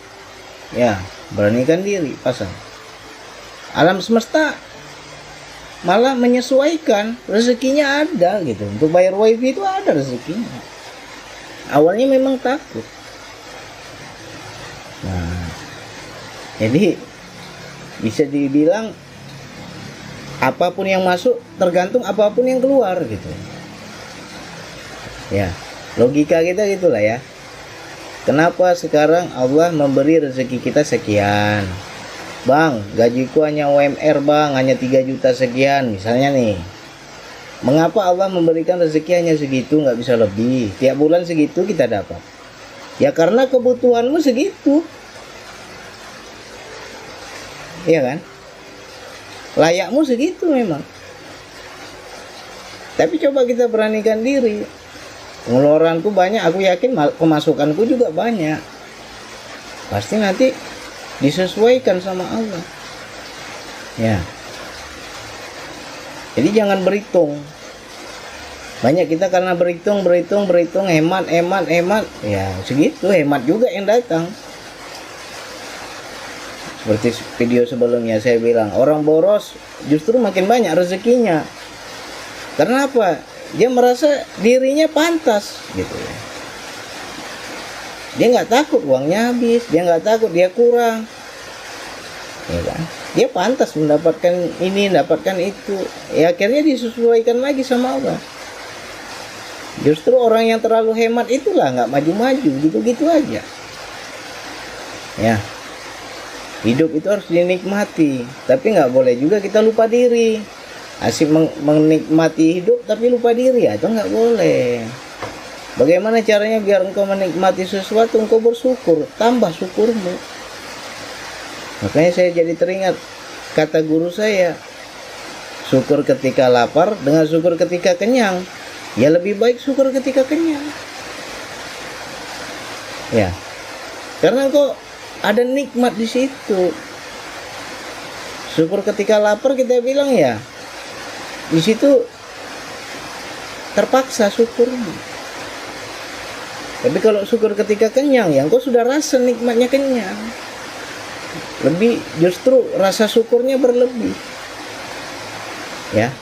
Ya, beranikan diri, pasang. Alam semesta malah menyesuaikan, rezekinya ada gitu. Untuk bayar wifi itu ada rezekinya. Awalnya memang takut. Nah, jadi bisa dibilang apapun yang masuk tergantung apapun yang keluar gitu. Ya, logika kita gitulah ya. Kenapa sekarang Allah memberi rezeki kita sekian? Bang, gajiku hanya UMR bang, hanya 3 juta sekian misalnya nih. Mengapa Allah memberikan rezeki hanya segitu, nggak bisa lebih? Tiap bulan segitu kita dapat. Ya karena kebutuhanmu segitu. Iya kan? Layakmu segitu memang. Tapi coba kita beranikan diri. Pengeluaranku banyak, aku yakin pemasukanku juga banyak. Pasti nanti disesuaikan sama Allah. Ya. Jadi jangan berhitung. Banyak kita karena berhitung, hemat. Ya segitu, hemat juga yang datang. Seperti video sebelumnya saya bilang, orang boros justru makin banyak rezekinya. Karena apa? Dia merasa dirinya pantas gitu ya. Dia nggak takut uangnya habis, dia nggak takut dia kurang. Ya kan? Dia pantas mendapatkan ini, mendapatkan itu. Ya akhirnya disesuaikan lagi sama Allah. Justru orang yang terlalu hemat itulah nggak maju-maju, gitu-gitu aja. Ya. Hidup itu harus dinikmati, tapi nggak boleh juga kita lupa diri. Asik menikmati hidup tapi lupa diri, itu nggak boleh. Bagaimana caranya biar engkau menikmati sesuatu, engkau bersyukur, tambah syukurmu. Makanya saya jadi teringat kata guru saya, syukur ketika lapar dengan syukur ketika kenyang. Ya lebih baik syukur ketika kenyang. Ya, karena engkau ada nikmat di situ. Syukur ketika lapar kita bilang ya, di situ terpaksa syukurnya. Tapi kalau syukur ketika kenyang, ya engkau sudah rasa nikmatnya kenyang. Lebih justru rasa syukurnya berlebih. Ya.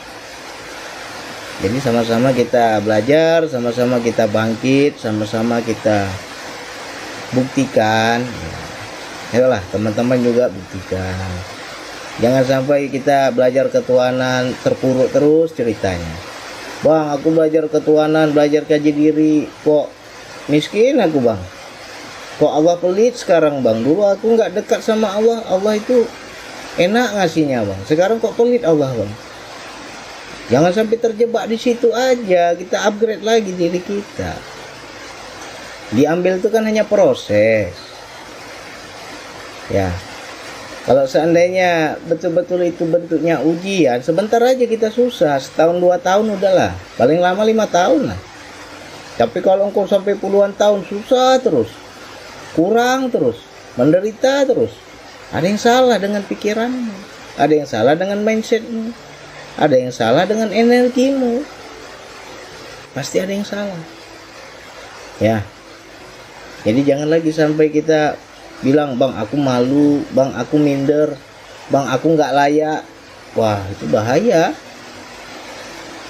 Jadi sama-sama kita belajar, sama-sama kita bangkit, sama-sama kita buktikan. Ayolah teman-teman juga buktikan. Jangan sampai kita belajar ketuhanan terpuruk terus ceritanya. Bang, aku belajar ketuhanan, belajar kaji diri, kok miskin aku bang. Kok Allah pelit sekarang bang. Dulu aku nggak dekat sama Allah, Allah itu enak ngasihnya bang. Sekarang kok pelit Allah bang. Jangan sampai terjebak di situ aja. Kita upgrade lagi diri kita. Diambil itu kan hanya proses. Ya, kalau seandainya betul-betul itu bentuknya ujian, sebentar aja kita susah, setahun 2 tahun udahlah, paling lama 5 tahun lah. Tapi kalau engkau sampai puluhan tahun susah terus, kurang terus, menderita terus, ada yang salah dengan pikiranmu, ada yang salah dengan mindsetmu. Ada yang salah dengan energimu. Pasti ada yang salah. Ya. Jadi jangan lagi sampai kita bilang, bang aku malu, bang aku minder, bang aku nggak layak. Wah, itu bahaya.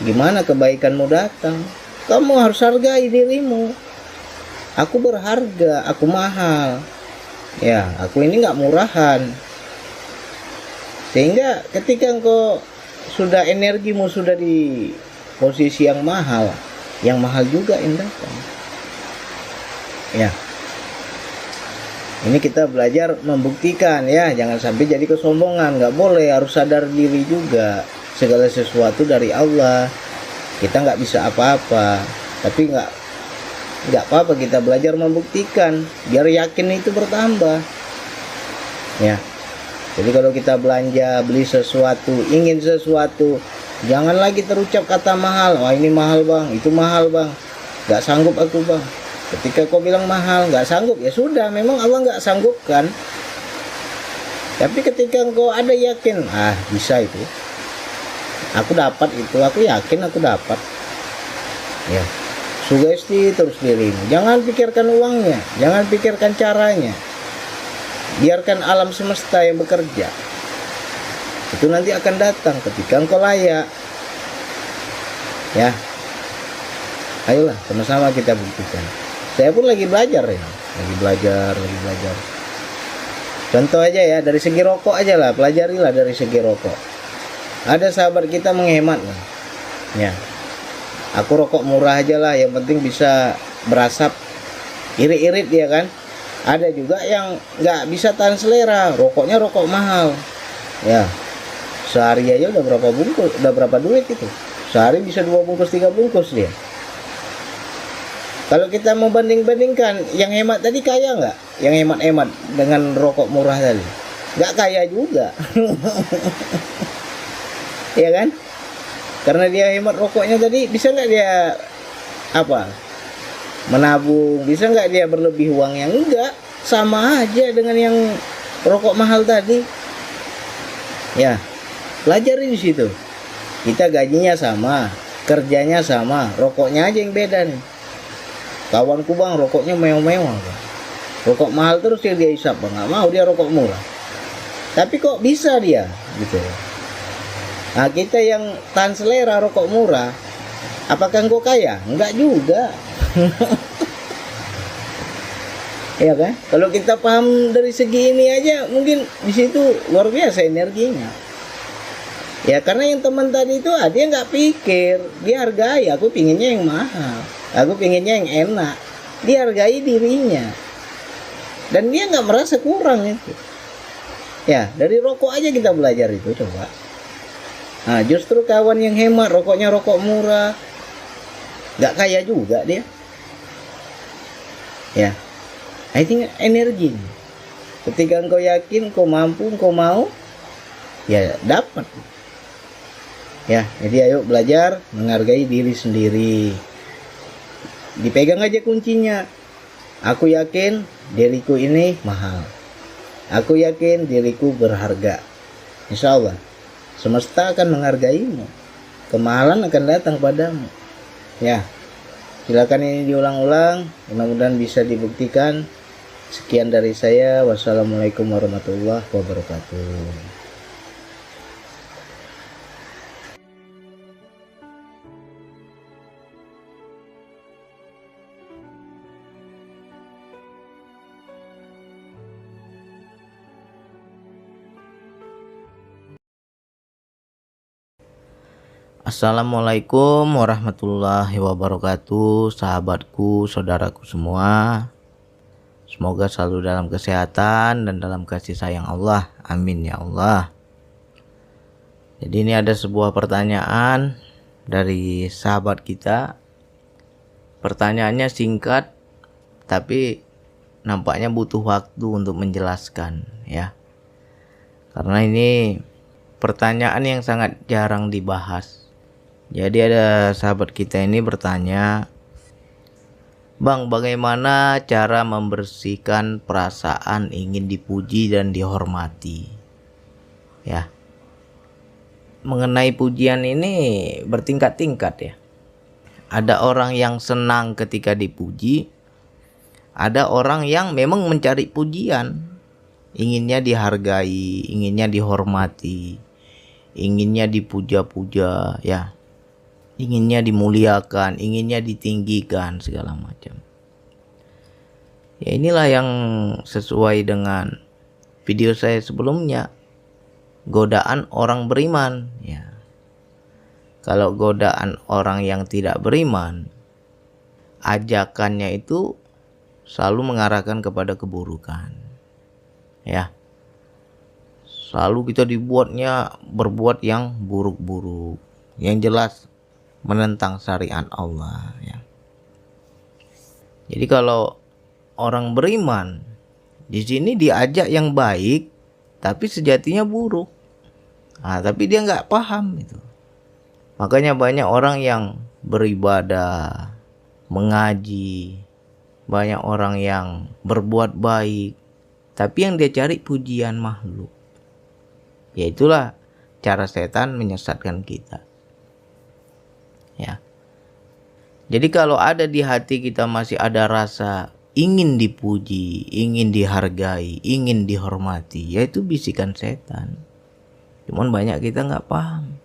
Gimana kebaikanmu datang? Kamu harus hargai dirimu. Aku berharga, aku mahal. Ya, aku ini nggak murahan. Sehingga ketika engkau sudah energimu sudah di posisi yang mahal juga yang datang. Ya. Ini kita belajar membuktikan ya, jangan sampai jadi kesombongan, nggak boleh, harus sadar diri juga. Segala sesuatu dari Allah, kita nggak bisa apa-apa, tapi nggak apa-apa kita belajar membuktikan, biar yakin itu bertambah. Ya, jadi kalau kita belanja, beli sesuatu, ingin sesuatu, jangan lagi terucap kata mahal. Wah ini mahal bang, itu mahal bang, nggak sanggup aku bang. Ketika kau bilang mahal, nggak sanggup, ya sudah, memang Allah nggak sanggupkan. Tapi ketika engkau ada yakin, bisa itu, aku dapat itu, aku yakin aku dapat. Ya, sugesti terus dirimu. Jangan pikirkan uangnya, jangan pikirkan caranya. Biarkan alam semesta yang bekerja. Itu nanti akan datang ketika engkau layak. Ya, ayolah sama-sama kita buktikan. Saya pun lagi belajar ya, lagi belajar. Contoh aja ya, dari segi rokok aja lah, pelajarilah dari segi rokok. Ada sahabat kita menghemat lah. Ya, aku rokok murah aja lah, yang penting bisa berasap, irit-irit dia kan. Ada juga yang nggak bisa tahan selera, rokoknya rokok mahal. Ya, sehari aja udah berapa bungkus, udah berapa duit itu? Sehari bisa 2 bungkus 3 bungkus dia. Kalau kita mau banding-bandingkan, yang hemat tadi kaya nggak? Yang hemat-hemat dengan rokok murah tadi? Nggak kaya juga. Ya kan? Karena dia hemat rokoknya tadi, bisa nggak dia menabung? Bisa nggak dia berlebih uangnya? Enggak. Sama aja dengan yang rokok mahal tadi. Ya, pelajari di situ. Kita gajinya sama, kerjanya sama, rokoknya aja yang beda nih. Kawanku bang, rokoknya mewah-mewah bang. Rokok mahal terus dia hisap bang, nggak mau dia rokok murah. Tapi kok bisa dia gitu. Nah kita yang tahan selera rokok murah, apakah engkau kaya? Enggak juga. Ya kan? Kalau kita paham dari segi ini aja, mungkin di situ luar biasa energinya. Ya karena yang teman tadi itu dia nggak pikir, dia hargai. Aku pinginnya yang mahal, aku pinginnya yang enak. Dia hargai dirinya, dan dia nggak merasa kurang itu. Ya dari rokok aja kita belajar itu coba. Nah justru kawan yang hemat, rokoknya rokok murah, nggak kaya juga dia. Ya, I think energi. Ketika engkau yakin, engkau mampu, engkau mau, ya dapat. Ya, jadi ayo belajar menghargai diri sendiri. Dipegang aja kuncinya. Aku yakin diriku ini mahal. Aku yakin diriku berharga. Insya Allah semesta akan menghargaimu. Kemahalan akan datang padamu. Ya, silakan ini diulang-ulang. Mudah-mudahan bisa dibuktikan. Sekian dari saya. Wassalamualaikum warahmatullahi wabarakatuh. Assalamualaikum warahmatullahi wabarakatuh, sahabatku, saudaraku semua. Semoga selalu dalam kesehatan dan dalam kasih sayang Allah. Amin ya Allah. Jadi ini ada sebuah pertanyaan dari sahabat kita. Pertanyaannya singkat, tapi nampaknya butuh waktu untuk menjelaskan ya. Karena ini pertanyaan yang sangat jarang dibahas. Jadi ada sahabat kita ini bertanya, Bang, bagaimana cara membersihkan perasaan ingin dipuji dan dihormati? Ya. mengenai pujian ini bertingkat-tingkat ya. Ada orang yang senang ketika dipuji, ada orang yang memang mencari pujian, inginnya dihargai, inginnya dihormati, inginnya dipuja-puja ya, inginnya dimuliakan, inginnya ditinggikan segala macam. Ya inilah yang sesuai dengan video saya sebelumnya, godaan orang beriman ya. Kalau godaan orang yang tidak beriman, ajakannya itu selalu mengarahkan kepada keburukan ya. Selalu kita berbuat yang buruk-buruk, yang jelas menentang syariat Allah ya. Jadi kalau orang beriman di sini diajak yang baik, tapi sejatinya buruk. Tapi dia nggak paham itu. Makanya banyak orang yang beribadah, mengaji, banyak orang yang berbuat baik, tapi yang dia cari pujian makhluk. Ya itulah cara setan menyesatkan kita. Ya. Jadi kalau ada di hati kita masih ada rasa ingin dipuji, ingin dihargai, ingin dihormati, yaitu bisikan setan. Cuman banyak kita nggak paham.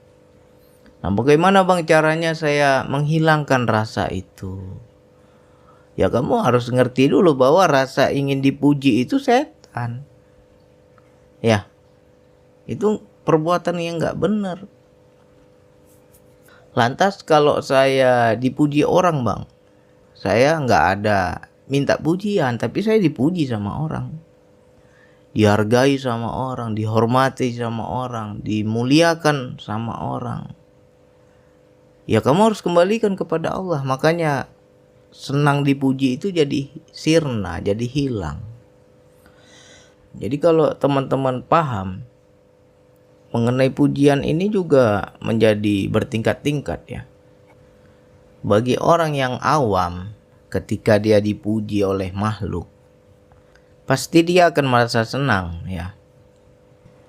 Nah, bagaimana bang caranya saya menghilangkan rasa itu? Ya kamu harus ngerti dulu bahwa rasa ingin dipuji itu setan. Ya, itu perbuatan yang nggak benar. Lantas kalau saya dipuji orang bang, saya nggak ada minta pujian, tapi saya dipuji sama orang. Dihargai sama orang, dihormati sama orang, dimuliakan sama orang. Ya kamu harus kembalikan kepada Allah. Makanya senang dipuji itu jadi sirna, jadi hilang. Jadi kalau teman-teman paham mengenai pujian ini juga menjadi bertingkat-tingkat ya. Bagi orang yang awam, ketika dia dipuji oleh makhluk, pasti dia akan merasa senang ya.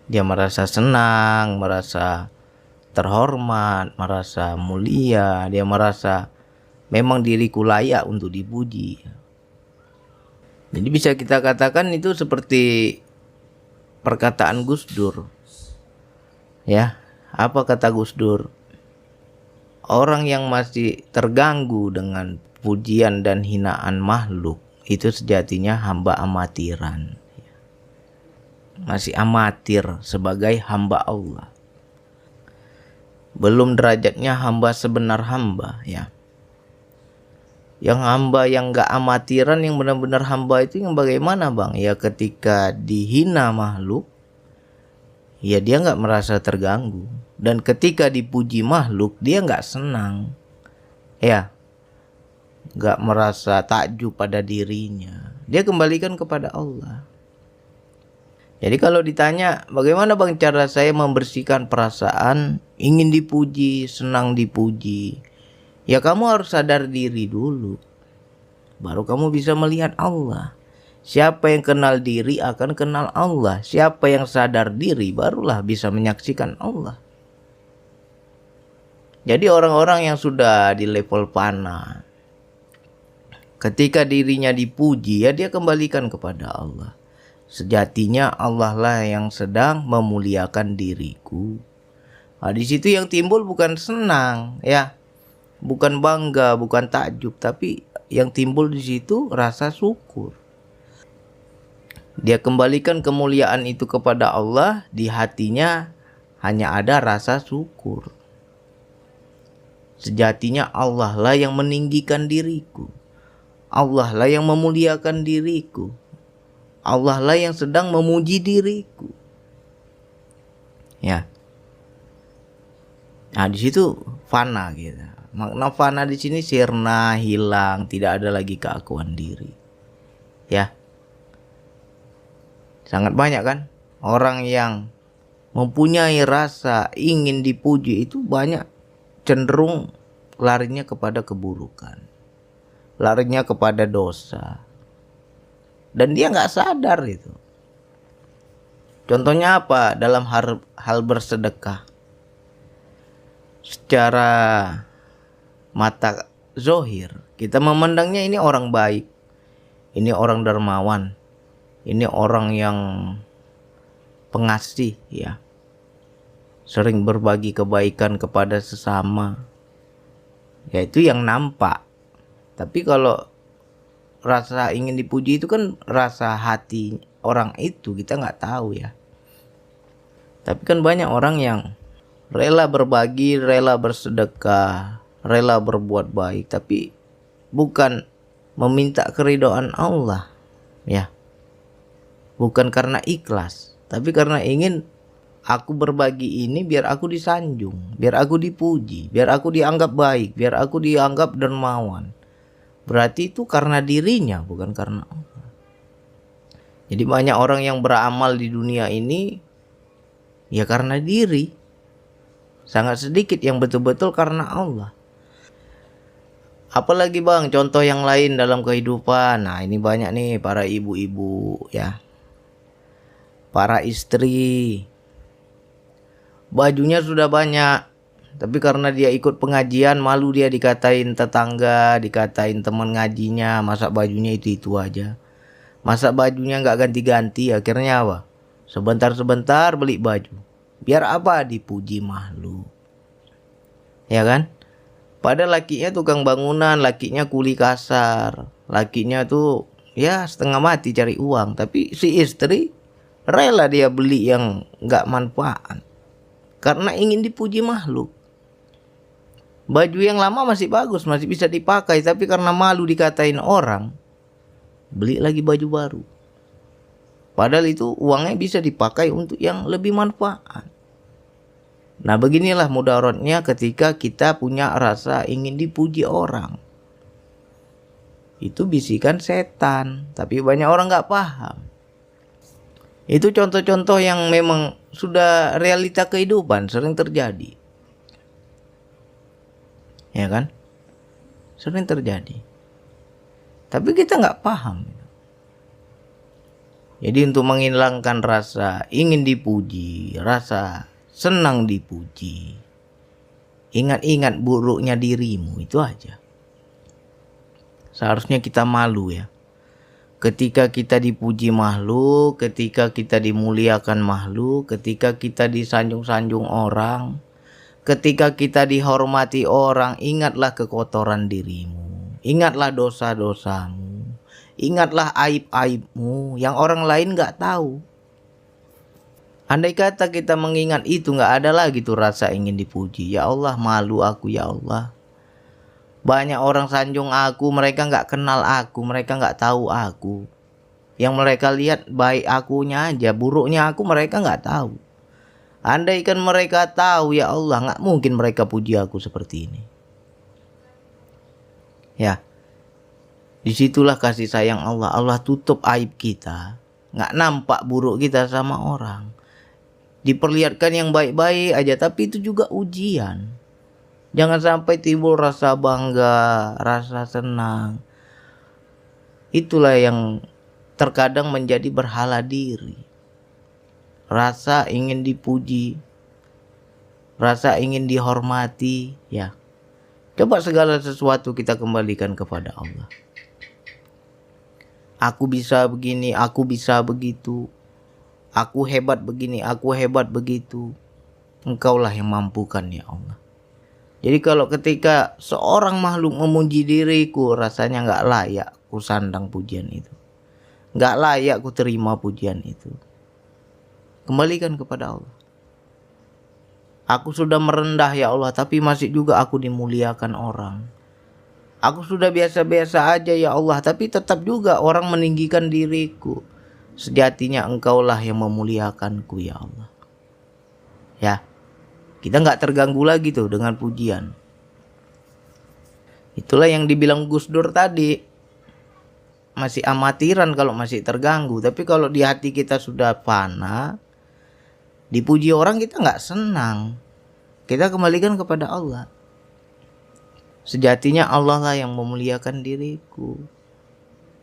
Dia merasa senang, merasa terhormat, merasa mulia, dia merasa memang diriku layak untuk dipuji. Jadi bisa kita katakan itu seperti perkataan Gus Dur. Ya, apa kata Gus Dur? Orang yang masih terganggu dengan pujian dan hinaan makhluk itu sejatinya hamba amatiran. Masih amatir sebagai hamba Allah. Belum derajatnya hamba sebenar hamba ya. Yang hamba yang gak amatiran, yang benar-benar hamba itu yang bagaimana bang? Ya ketika dihina makhluk, ya dia gak merasa terganggu. Dan ketika dipuji makhluk, dia gak senang. Ya, gak merasa takjub pada dirinya. Dia kembalikan kepada Allah. Jadi kalau ditanya bagaimana bang cara saya membersihkan perasaan ingin dipuji, senang dipuji, ya kamu harus sadar diri dulu. Baru kamu bisa melihat Allah. Siapa yang kenal diri akan kenal Allah. Siapa yang sadar diri barulah bisa menyaksikan Allah. Jadi orang-orang yang sudah di level fana, ketika dirinya dipuji, ya dia kembalikan kepada Allah. Sejatinya Allah lah yang sedang memuliakan diriku. Nah, di situ yang timbul bukan senang, ya, bukan bangga, bukan takjub, tapi yang timbul di situ rasa syukur. Dia kembalikan kemuliaan itu kepada Allah, di hatinya hanya ada rasa syukur. Sejatinya Allah lah yang meninggikan diriku. Allah lah yang memuliakan diriku. Allah lah yang sedang memuji diriku. Ya. Nah, di situ fana gitu. Makna fana di sini sirna, hilang, tidak ada lagi keakuan diri. Ya. Sangat banyak kan orang yang mempunyai rasa ingin dipuji itu banyak cenderung larinya kepada keburukan. Larinya kepada dosa. Dan dia nggak sadar itu. Contohnya apa? Dalam hal bersedekah. secara mata zohir kita memandangnya ini orang baik, ini orang dermawan, ini orang yang pengasih ya, sering berbagi kebaikan kepada sesama, yaitu yang nampak. Tapi kalau rasa ingin dipuji itu kan rasa hati orang itu, kita nggak tahu ya. Tapi kan banyak orang yang rela berbagi, rela bersedekah, rela berbuat baik, tapi bukan meminta keridhaan Allah ya, bukan karena ikhlas, tapi karena ingin aku berbagi ini biar aku disanjung, biar aku dipuji, biar aku dianggap baik, biar aku dianggap dermawan. Berarti itu karena dirinya, bukan karena Allah. Jadi banyak orang yang beramal di dunia ini ya karena diri, sangat sedikit yang betul-betul karena Allah. Apalagi bang contoh yang lain dalam kehidupan. Nah ini banyak nih para ibu-ibu ya, para istri, bajunya sudah banyak, tapi karena dia ikut pengajian malu dia dikatain tetangga, dikatain teman ngajinya, masa bajunya itu aja, masa bajunya nggak ganti-ganti. Akhirnya apa? Sebentar-sebentar beli baju, biar apa? Dipuji makhluk, ya kan? Padahal lakinya tukang bangunan, lakinya kuli kasar, lakinya tuh ya setengah mati cari uang, tapi si istri rela dia beli yang nggak manfaat karena ingin dipuji makhluk. Baju yang lama masih bagus, masih bisa dipakai, tapi karena malu dikatain orang, beli lagi baju baru. Padahal itu uangnya bisa dipakai untuk yang lebih manfaat. Nah beginilah mudaratnya ketika kita punya rasa ingin dipuji orang. Itu bisikan setan, tapi banyak orang gak paham. Itu contoh-contoh yang memang sudah realita kehidupan, sering terjadi. Ya kan? Sering terjadi. Tapi kita gak paham. Jadi untuk menghilangkan rasa ingin dipuji, rasa senang dipuji, ingat-ingat buruknya dirimu, itu aja. Seharusnya kita malu ya, ketika kita dipuji makhluk, ketika kita dimuliakan makhluk, ketika kita disanjung-sanjung orang, ketika kita dihormati orang. Ingatlah kekotoran dirimu, ingatlah dosa-dosamu, ingatlah aib-aibmu yang orang lain gak tahu. Andai kata kita mengingat itu, gak ada lagi tuh rasa ingin dipuji. Ya Allah, malu aku ya Allah. Banyak orang sanjung aku, mereka gak kenal aku, mereka gak tahu aku. Yang mereka lihat baik akunya aja, buruknya aku mereka gak tahu. Andaikan mereka tahu ya Allah, gak mungkin mereka puji aku seperti ini. Ya, disitulah kasih sayang Allah. Allah tutup aib kita, gak nampak buruk kita sama orang. Diperlihatkan yang baik-baik aja, tapi itu juga ujian. Jangan sampai timbul rasa bangga, rasa senang. Itulah yang terkadang menjadi berhala diri. Rasa ingin dipuji, rasa ingin dihormati, ya. Coba segala sesuatu kita kembalikan kepada Allah. Aku bisa begini, aku bisa begitu. Aku hebat begini, aku hebat begitu. Engkaulah yang mampukan ya Allah. Jadi kalau ketika seorang makhluk memuji diriku, rasanya gak layak ku sandang pujian itu, gak layak ku terima pujian itu. Kembalikan kepada Allah. Aku sudah merendah ya Allah, tapi masih juga aku dimuliakan orang. Aku sudah biasa-biasa aja ya Allah, tapi tetap juga orang meninggikan diriku. Sejatinya engkaulah yang memuliakanku ya Allah. Ya, kita gak terganggu lagi tuh dengan pujian. Itulah yang dibilang Gus Dur tadi. Masih amatiran kalau masih terganggu. Tapi kalau di hati kita sudah fana, dipuji orang kita gak senang. Kita kembalikan kepada Allah. Sejatinya Allah lah yang memuliakan diriku.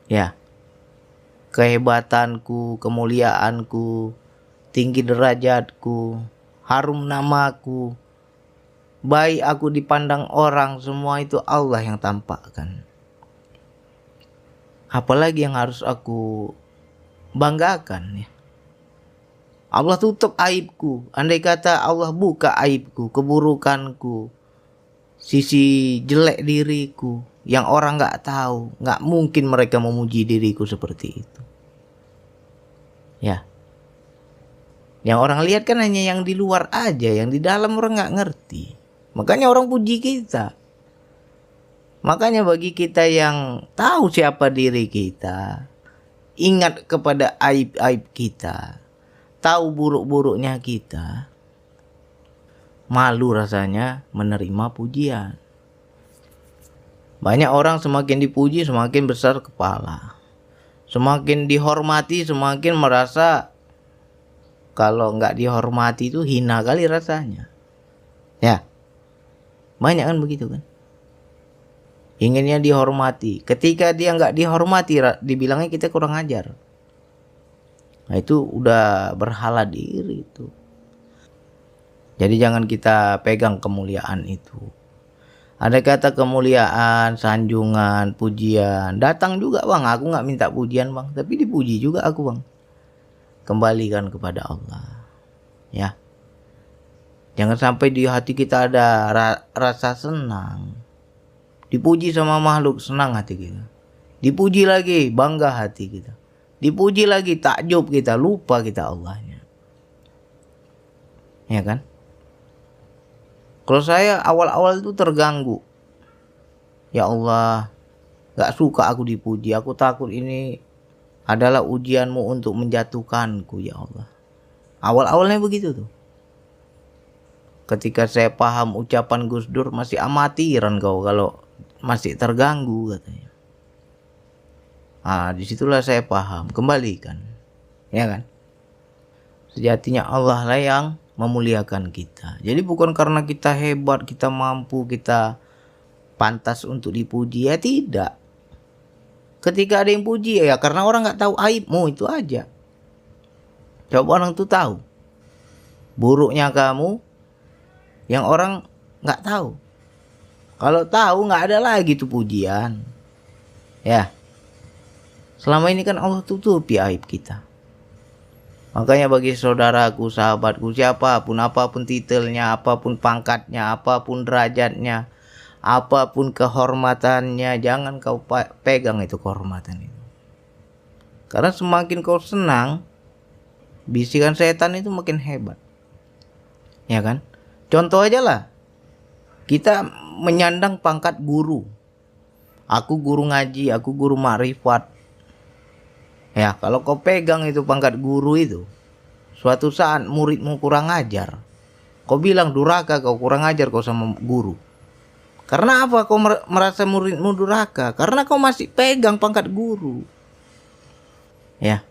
Ya, kehebatanku, kemuliaanku, tinggi derajatku, harum namaku, baik aku dipandang orang, semua itu Allah yang tampakkan. Apalagi yang harus aku banggakan ya. Allah tutup aibku. Andai kata Allah buka aibku, keburukanku, sisi jelek diriku yang orang gak tahu, gak mungkin mereka memuji diriku seperti itu. Ya. Yang orang lihat kan hanya yang di luar aja, yang di dalam orang gak ngerti. Makanya orang puji kita. Makanya bagi kita yang tahu siapa diri kita, ingat kepada aib-aib kita, tahu buruk-buruknya kita, malu rasanya menerima pujian. Banyak orang semakin dipuji semakin besar kepala. Semakin dihormati semakin merasa kalau nggak dihormati itu hina kali rasanya. Ya, banyak kan begitu kan. Inginnya dihormati. Ketika dia nggak dihormati, dibilangnya kita kurang ajar. Nah itu udah berhala diri itu. Jadi jangan kita pegang kemuliaan itu. Ada kata kemuliaan, sanjungan, pujian. Datang juga bang, aku gak minta pujian bang. Tapi dipuji juga aku bang. Kembalikan kepada Allah. Ya. Jangan sampai di hati kita ada rasa senang. Dipuji sama makhluk, senang hati kita. Dipuji lagi, bangga hati kita. Dipuji lagi, takjub kita, lupa kita Allahnya. Ya kan? Kalau saya awal-awal itu terganggu. Ya Allah, gak suka aku dipuji. Aku takut ini adalah ujianmu untuk menjatuhkanku ya Allah. Awal-awalnya begitu tuh. Ketika saya paham ucapan Gus Dur, masih amatiran kau kalau masih terganggu katanya. Disitulah saya paham, kembalikan. Ya kan? Sejatinya Allah lah yang memuliakan kita. Jadi bukan karena kita hebat, kita mampu, kita pantas untuk dipuji, ya tidak. Ketika ada yang puji ya karena orang nggak tahu aibmu, itu aja. Coba orang tuh tahu buruknya kamu yang orang nggak tahu. Kalau tahu nggak ada lagi tuh pujian. Ya. Selama ini kan Allah tutupi aib kita. Makanya bagi saudaraku, sahabatku, siapapun, apapun titelnya, apapun pangkatnya, apapun derajatnya, apapun kehormatannya, jangan kau pegang itu kehormatan itu. Karena semakin kau senang, bisikan setan itu makin hebat. Ya kan? Contoh aja lah. Kita menyandang pangkat guru. Aku guru ngaji, aku guru makrifat. Ya, kalau kau pegang itu pangkat guru itu, suatu saat muridmu kurang ajar, kau bilang durhaka, kau kurang ajar kau sama guru. Karena apa kau merasa muridmu durhaka? Karena kau masih pegang pangkat guru. Ya.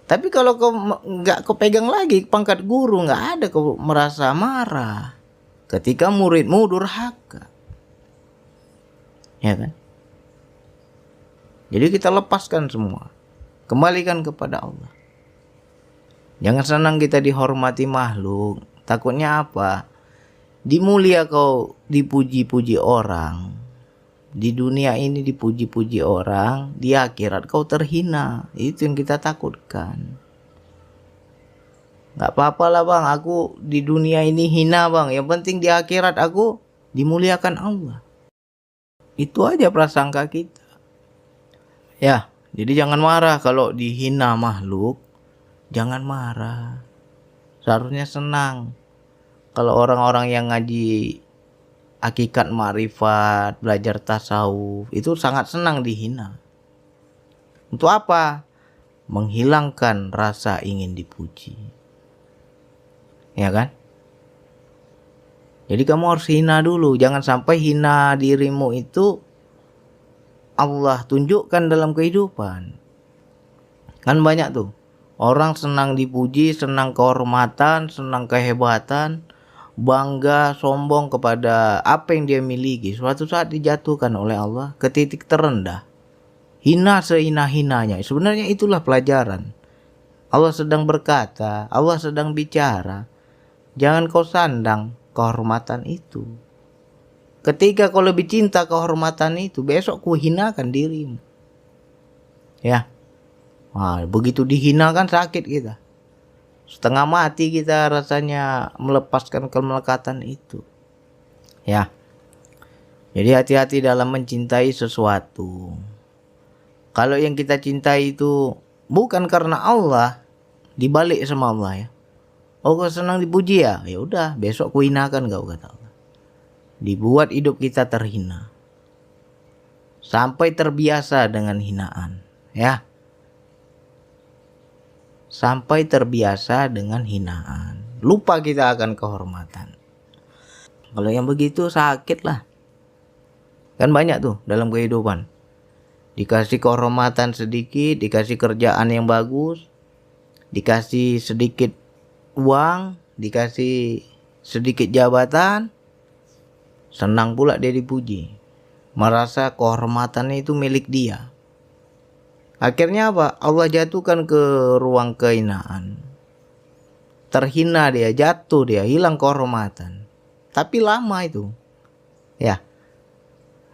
Tapi kalau kau nggak kau pegang lagi pangkat guru, nggak ada kau merasa marah ketika muridmu durhaka. Ya kan? Jadi kita lepaskan semua. Kembalikan kepada Allah. Jangan senang kita dihormati makhluk. Takutnya apa? Dimulia kau dipuji-puji orang. Di dunia ini dipuji-puji orang. Di akhirat kau terhina. Itu yang kita takutkan. Gak apa-apa lah bang. Aku di dunia ini hina bang. Yang penting di akhirat aku dimuliakan Allah. Itu aja prasangka kita. Ya. Jadi jangan marah kalau dihina makhluk. Jangan marah. Seharusnya senang. Kalau orang-orang yang ngaji hakikat ma'rifat, belajar tasawuf, itu sangat senang dihina. Untuk apa? Menghilangkan rasa ingin dipuji. Ya kan? Jadi kamu harus hina dulu. Jangan sampai hina dirimu itu Allah tunjukkan dalam kehidupan. Kan banyak tuh orang senang dipuji, senang kehormatan, senang kehebatan, bangga, sombong kepada apa yang dia miliki. Suatu saat dijatuhkan oleh Allah ke titik terendah, hina sehina-hinanya. Sebenarnya itulah pelajaran. Allah sedang berkata, Allah sedang bicara. Jangan kau sandang kehormatan itu. Ketika kau lebih cinta kehormatan itu, besok ku hinakan dirimu. Ya. Wah, begitu dihina kan sakit kita. Setengah mati kita rasanya melepaskan kemelekatan itu. Ya. Jadi hati-hati dalam mencintai sesuatu. Kalau yang kita cintai itu bukan karena Allah, dibalik sama Allah ya. Oh, kau senang dipuji ya? Ya udah, besok ku hinakan kau, kata Allah. Dibuat hidup kita terhina. Sampai terbiasa dengan hinaan, ya. Sampai terbiasa dengan hinaan. Lupa kita akan kehormatan. Kalau yang begitu sakit lah. Kan banyak tuh dalam kehidupan. Dikasih kehormatan sedikit, dikasih kerjaan yang bagus, dikasih sedikit uang, dikasih sedikit jabatan, senang pula dia dipuji. Merasa kehormatannya itu milik dia. Akhirnya apa? Allah jatuhkan ke ruang kehinaan. Terhina dia, jatuh dia, hilang kehormatan. Tapi lama itu. Ya.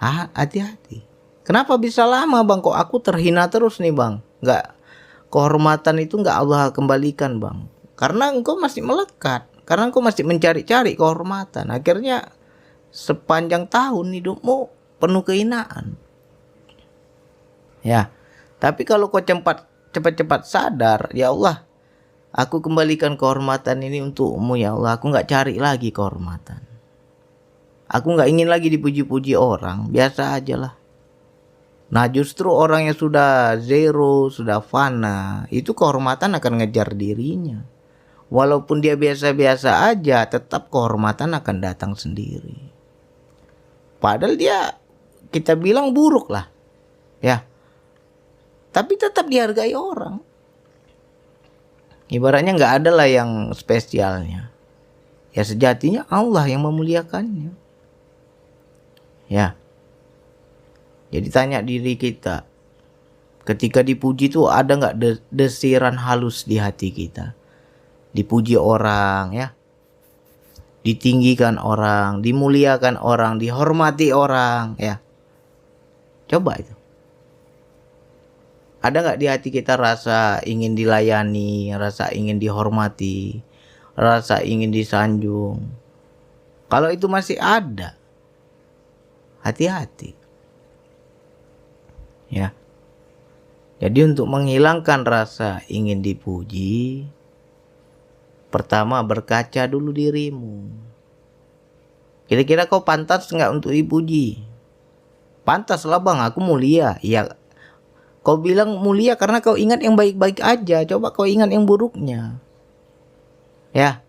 Hati-hati. Kenapa bisa lama bang? Kok aku terhina terus nih bang? Kehormatan itu nggak Allah kembalikan bang. Karena engkau masih melekat. Karena engkau masih mencari-cari kehormatan. Akhirnya sepanjang tahun hidupmu penuh kehinaan. Ya. Tapi kalau kau cepat-cepat sadar, ya Allah, aku kembalikan kehormatan ini untukmu ya Allah. Aku nggak cari lagi kehormatan. Aku nggak ingin lagi dipuji-puji orang. Biasa aja lah. Nah justru orang yang sudah zero, sudah fana, itu kehormatan akan ngejar dirinya. Walaupun dia biasa-biasa aja, tetap kehormatan akan datang sendiri. Padahal dia, kita bilang buruk lah. Ya. Tapi tetap dihargai orang. Ibaratnya nggak ada lah yang spesialnya. Ya sejatinya Allah yang memuliakannya. Ya. Jadi tanya diri kita. Ketika dipuji itu ada nggak desiran halus di hati kita. Dipuji orang ya. Ditinggikan orang. Dimuliakan orang. Dihormati orang ya. Coba itu. Ada nggak di hati kita rasa ingin dilayani, rasa ingin dihormati, rasa ingin disanjung? Kalau itu masih ada, hati-hati. Ya. Jadi untuk menghilangkan rasa ingin dipuji, pertama berkaca dulu dirimu. Kira-kira kau pantas nggak untuk dipuji? Pantas lah bang, aku mulia. Iya. Kau bilang mulia karena kau ingat yang baik-baik aja. Coba kau ingat yang buruknya. Ya.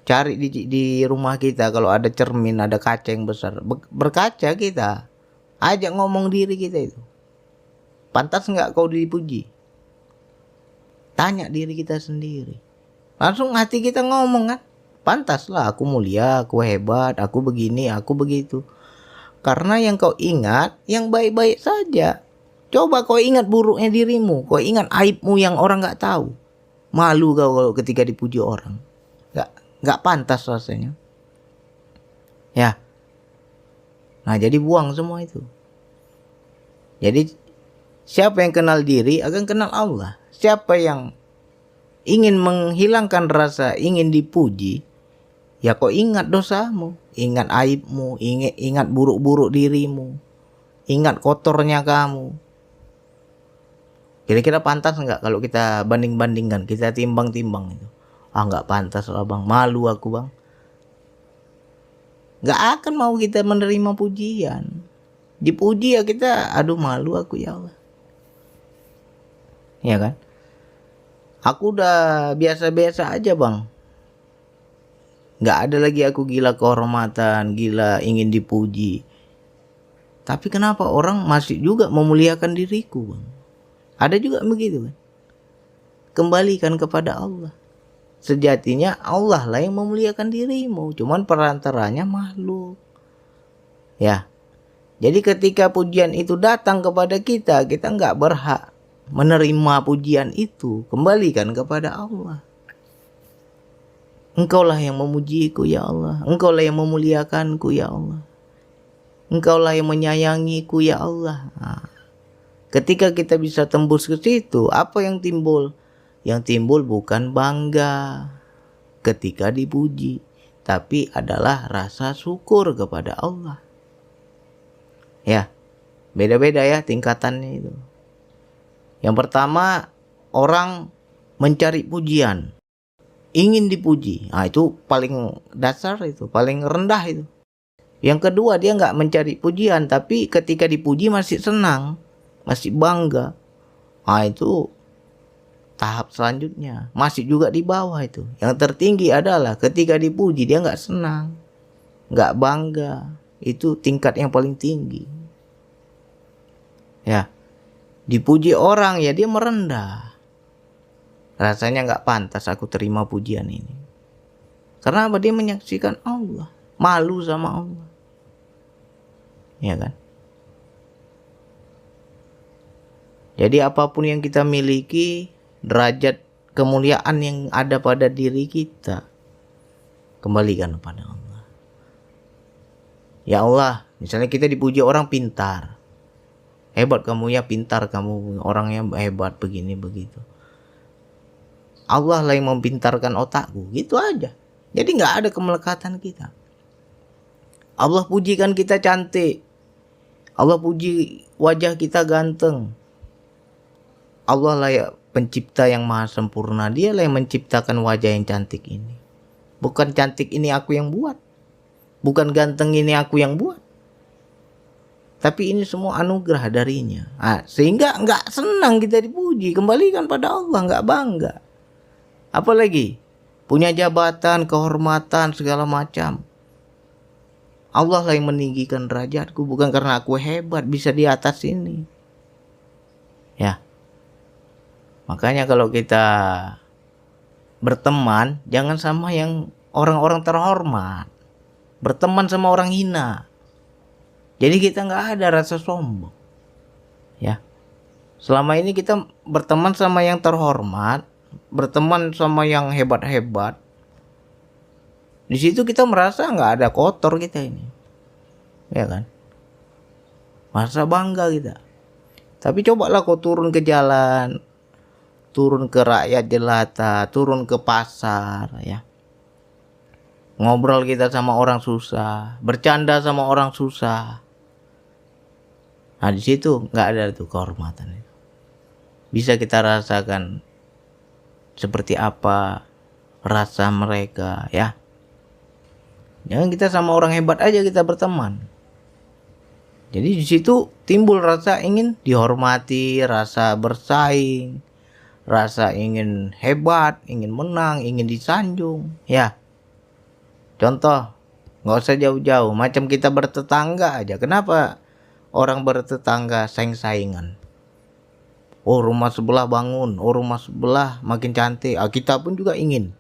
Cari di rumah kita kalau ada cermin, ada kaca yang besar. Berkaca kita. Ajak ngomong diri kita itu. Pantas nggak kau dipuji? Tanya diri kita sendiri. Langsung hati kita ngomong kan. Pantas lah aku mulia, aku hebat, aku begini, aku begitu. Karena yang kau ingat yang baik-baik saja. Coba kau ingat buruknya dirimu. Kau ingat aibmu yang orang gak tahu. Malu kau kalau ketika dipuji orang. Gak pantas rasanya. Ya. Nah jadi buang semua itu. Jadi siapa yang kenal diri akan kenal Allah. Siapa yang ingin menghilangkan rasa ingin dipuji. Ya kau ingat dosamu. Ingat aibmu. Ingat buruk-buruk dirimu. Ingat kotornya kamu. Kira-kira pantas nggak kalau kita banding-bandingkan, kita timbang-timbang itu? Nggak pantas lah bang, malu aku bang. Nggak akan mau kita menerima pujian. Dipuji ya kita, aduh malu aku ya Allah. Ya kan? Aku udah biasa-biasa aja bang. Nggak ada lagi aku gila kehormatan, gila ingin dipuji. Tapi kenapa orang masih juga memuliakan diriku bang? Ada juga begitu kan. Kembalikan kepada Allah. Sejatinya Allah lah yang memuliakan dirimu. Cuman perantaranya makhluk. Ya. Jadi ketika pujian itu datang kepada kita, kita nggak berhak menerima pujian itu. Kembalikan kepada Allah. Engkaulah yang memujiku ya Allah. Engkaulah yang memuliakanku ya Allah. Engkaulah yang menyayangiku ya Allah. Nah, ketika kita bisa tembus ke situ, apa yang timbul? Yang timbul bukan bangga ketika dipuji, tapi adalah rasa syukur kepada Allah. Ya, beda-beda ya tingkatannya itu. Yang pertama, orang mencari pujian, ingin dipuji. Nah, itu paling dasar, itu paling rendah itu. Yang kedua, dia nggak mencari pujian, tapi ketika dipuji masih senang, masih bangga. Nah, itu tahap selanjutnya, masih juga di bawah itu. Yang tertinggi adalah ketika dipuji dia nggak senang, nggak bangga. Itu tingkat yang paling tinggi. Ya, dipuji orang ya dia merendah. Rasanya nggak pantas aku terima pujian ini. Karena apa? Dia menyaksikan Allah, malu sama Allah. Ya kan? Jadi apapun yang kita miliki, derajat kemuliaan yang ada pada diri kita, kembalikan kepada Allah. Ya Allah, misalnya kita dipuji orang pintar. Hebat kamu ya, pintar kamu, orangnya hebat begini begitu. Allah lah yang mempintarkan otakku, gitu aja. Jadi nggak ada kemelekatan kita. Allah pujikan kita cantik. Allah puji wajah kita ganteng. Allah lah ya pencipta yang maha sempurna. Dia lah yang menciptakan wajah yang cantik ini. Bukan cantik ini aku yang buat. Bukan ganteng ini aku yang buat. Tapi ini semua anugerah darinya. Nah, sehingga nggak senang kita dipuji. Kembalikan pada Allah, nggak bangga. Apalagi punya jabatan, kehormatan, segala macam. Allah lah yang meninggikan derajatku, bukan karena aku hebat bisa di atas ini. Ya. Makanya kalau kita berteman, jangan sama yang orang-orang terhormat. Berteman sama orang hina. Jadi kita nggak ada rasa sombong. Ya. Selama ini kita berteman sama yang terhormat, berteman sama yang hebat-hebat. Di situ kita merasa nggak ada kotor kita ini, ya kan? Merasa bangga kita. Tapi cobalah kau turun ke jalan, turun ke rakyat jelata, turun ke pasar, ya. Ngobrol kita sama orang susah, bercanda sama orang susah. Nah di situ nggak ada tuh kehormatan itu. Bisa kita rasakan seperti apa rasa mereka, ya. Jangan kita sama orang hebat aja kita berteman. Jadi di situ timbul rasa ingin dihormati, rasa bersaing, rasa ingin hebat, ingin menang, ingin disanjung. Ya, contoh, nggak usah jauh-jauh. Macam kita bertetangga aja. Kenapa orang bertetangga saing-saingan? Oh rumah sebelah bangun, oh rumah sebelah makin cantik. Kita pun juga ingin.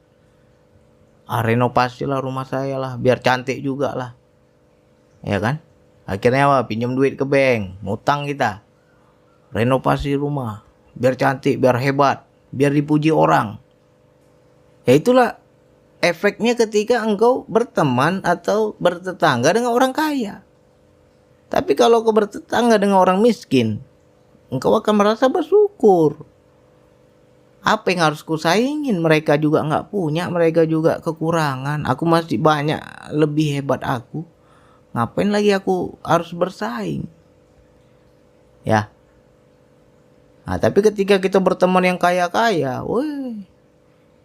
Renovasi lah rumah saya lah, biar cantik juga lah. Ya kan? Akhirnya apa? Pinjam duit ke bank, ngutang kita. Renovasi rumah, biar cantik, biar hebat, biar dipuji orang. Ya itulah efeknya ketika engkau berteman atau bertetangga dengan orang kaya. Tapi kalau kau bertetangga dengan orang miskin, engkau akan merasa bersyukur. Apa yang harus kusaingin? Mereka juga nggak punya, mereka juga kekurangan. Aku masih banyak lebih hebat aku. Ngapain lagi aku harus bersaing? Ya. Nah, tapi ketika kita berteman yang kaya-kaya, woi,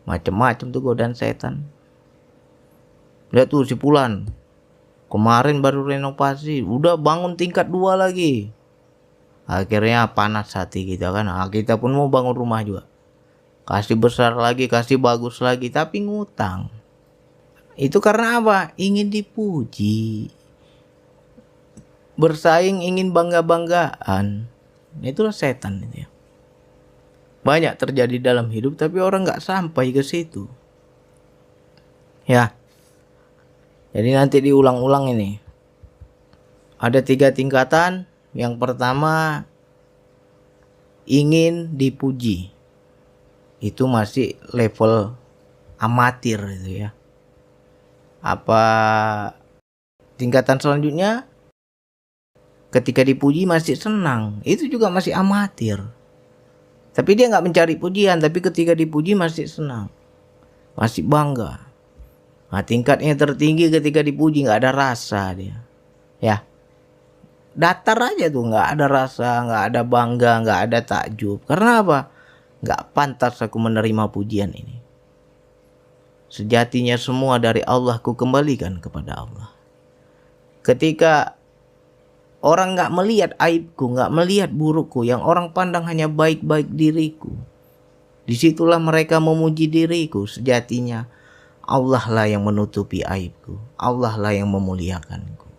macam-macam tuh godaan setan. Lihat tuh si Pulan, kemarin baru renovasi, udah bangun tingkat 2 lagi. Akhirnya panas hati kita kan. Nah, kita pun mau bangun rumah juga. Kasih besar lagi, kasih bagus lagi, tapi ngutang. Itu karena apa? Ingin dipuji. Bersaing, ingin bangga-banggaan. Itulah setan itu ya. Banyak terjadi dalam hidup, tapi orang nggak sampai ke situ. Ya. Jadi nanti diulang-ulang ini. Ada 3 tingkatan. Yang pertama, ingin dipuji. Itu masih level amatir itu ya. Apa tingkatan selanjutnya? Ketika dipuji masih senang, itu juga masih amatir. Tapi dia nggak mencari pujian, tapi ketika dipuji masih senang, masih bangga. Nah, tingkatnya tertinggi ketika dipuji nggak ada rasa dia, ya datar aja tuh, nggak ada rasa, nggak ada bangga, nggak ada takjub. Karena apa? Nggak pantas aku menerima pujian ini. Sejatinya semua dari Allah, ku kembalikan kepada Allah. Ketika orang nggak melihat aibku, nggak melihat burukku, yang orang pandang hanya baik-baik diriku, disitulah mereka memuji diriku. Sejatinya Allah lah yang menutupi aibku, Allah lah yang memuliakanku.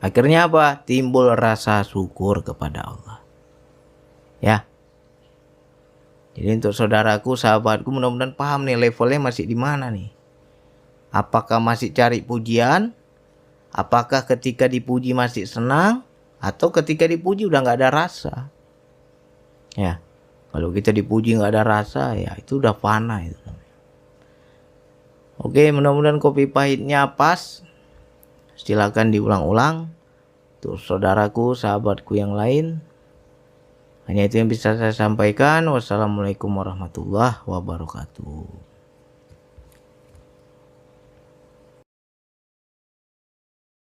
Akhirnya apa? Timbul rasa syukur kepada Allah. Ya. Jadi untuk saudaraku, sahabatku, mudah-mudahan paham nih levelnya masih di mana nih. Apakah masih cari pujian? Apakah ketika dipuji masih senang? Atau ketika dipuji udah gak ada rasa? Ya, kalau kita dipuji gak ada rasa, ya itu udah fana itu. Oke, mudah-mudahan kopi pahitnya pas. Silakan diulang-ulang. Untuk saudaraku, sahabatku yang lain. Hanya itu yang bisa saya sampaikan. Wassalamualaikum warahmatullahi wabarakatuh.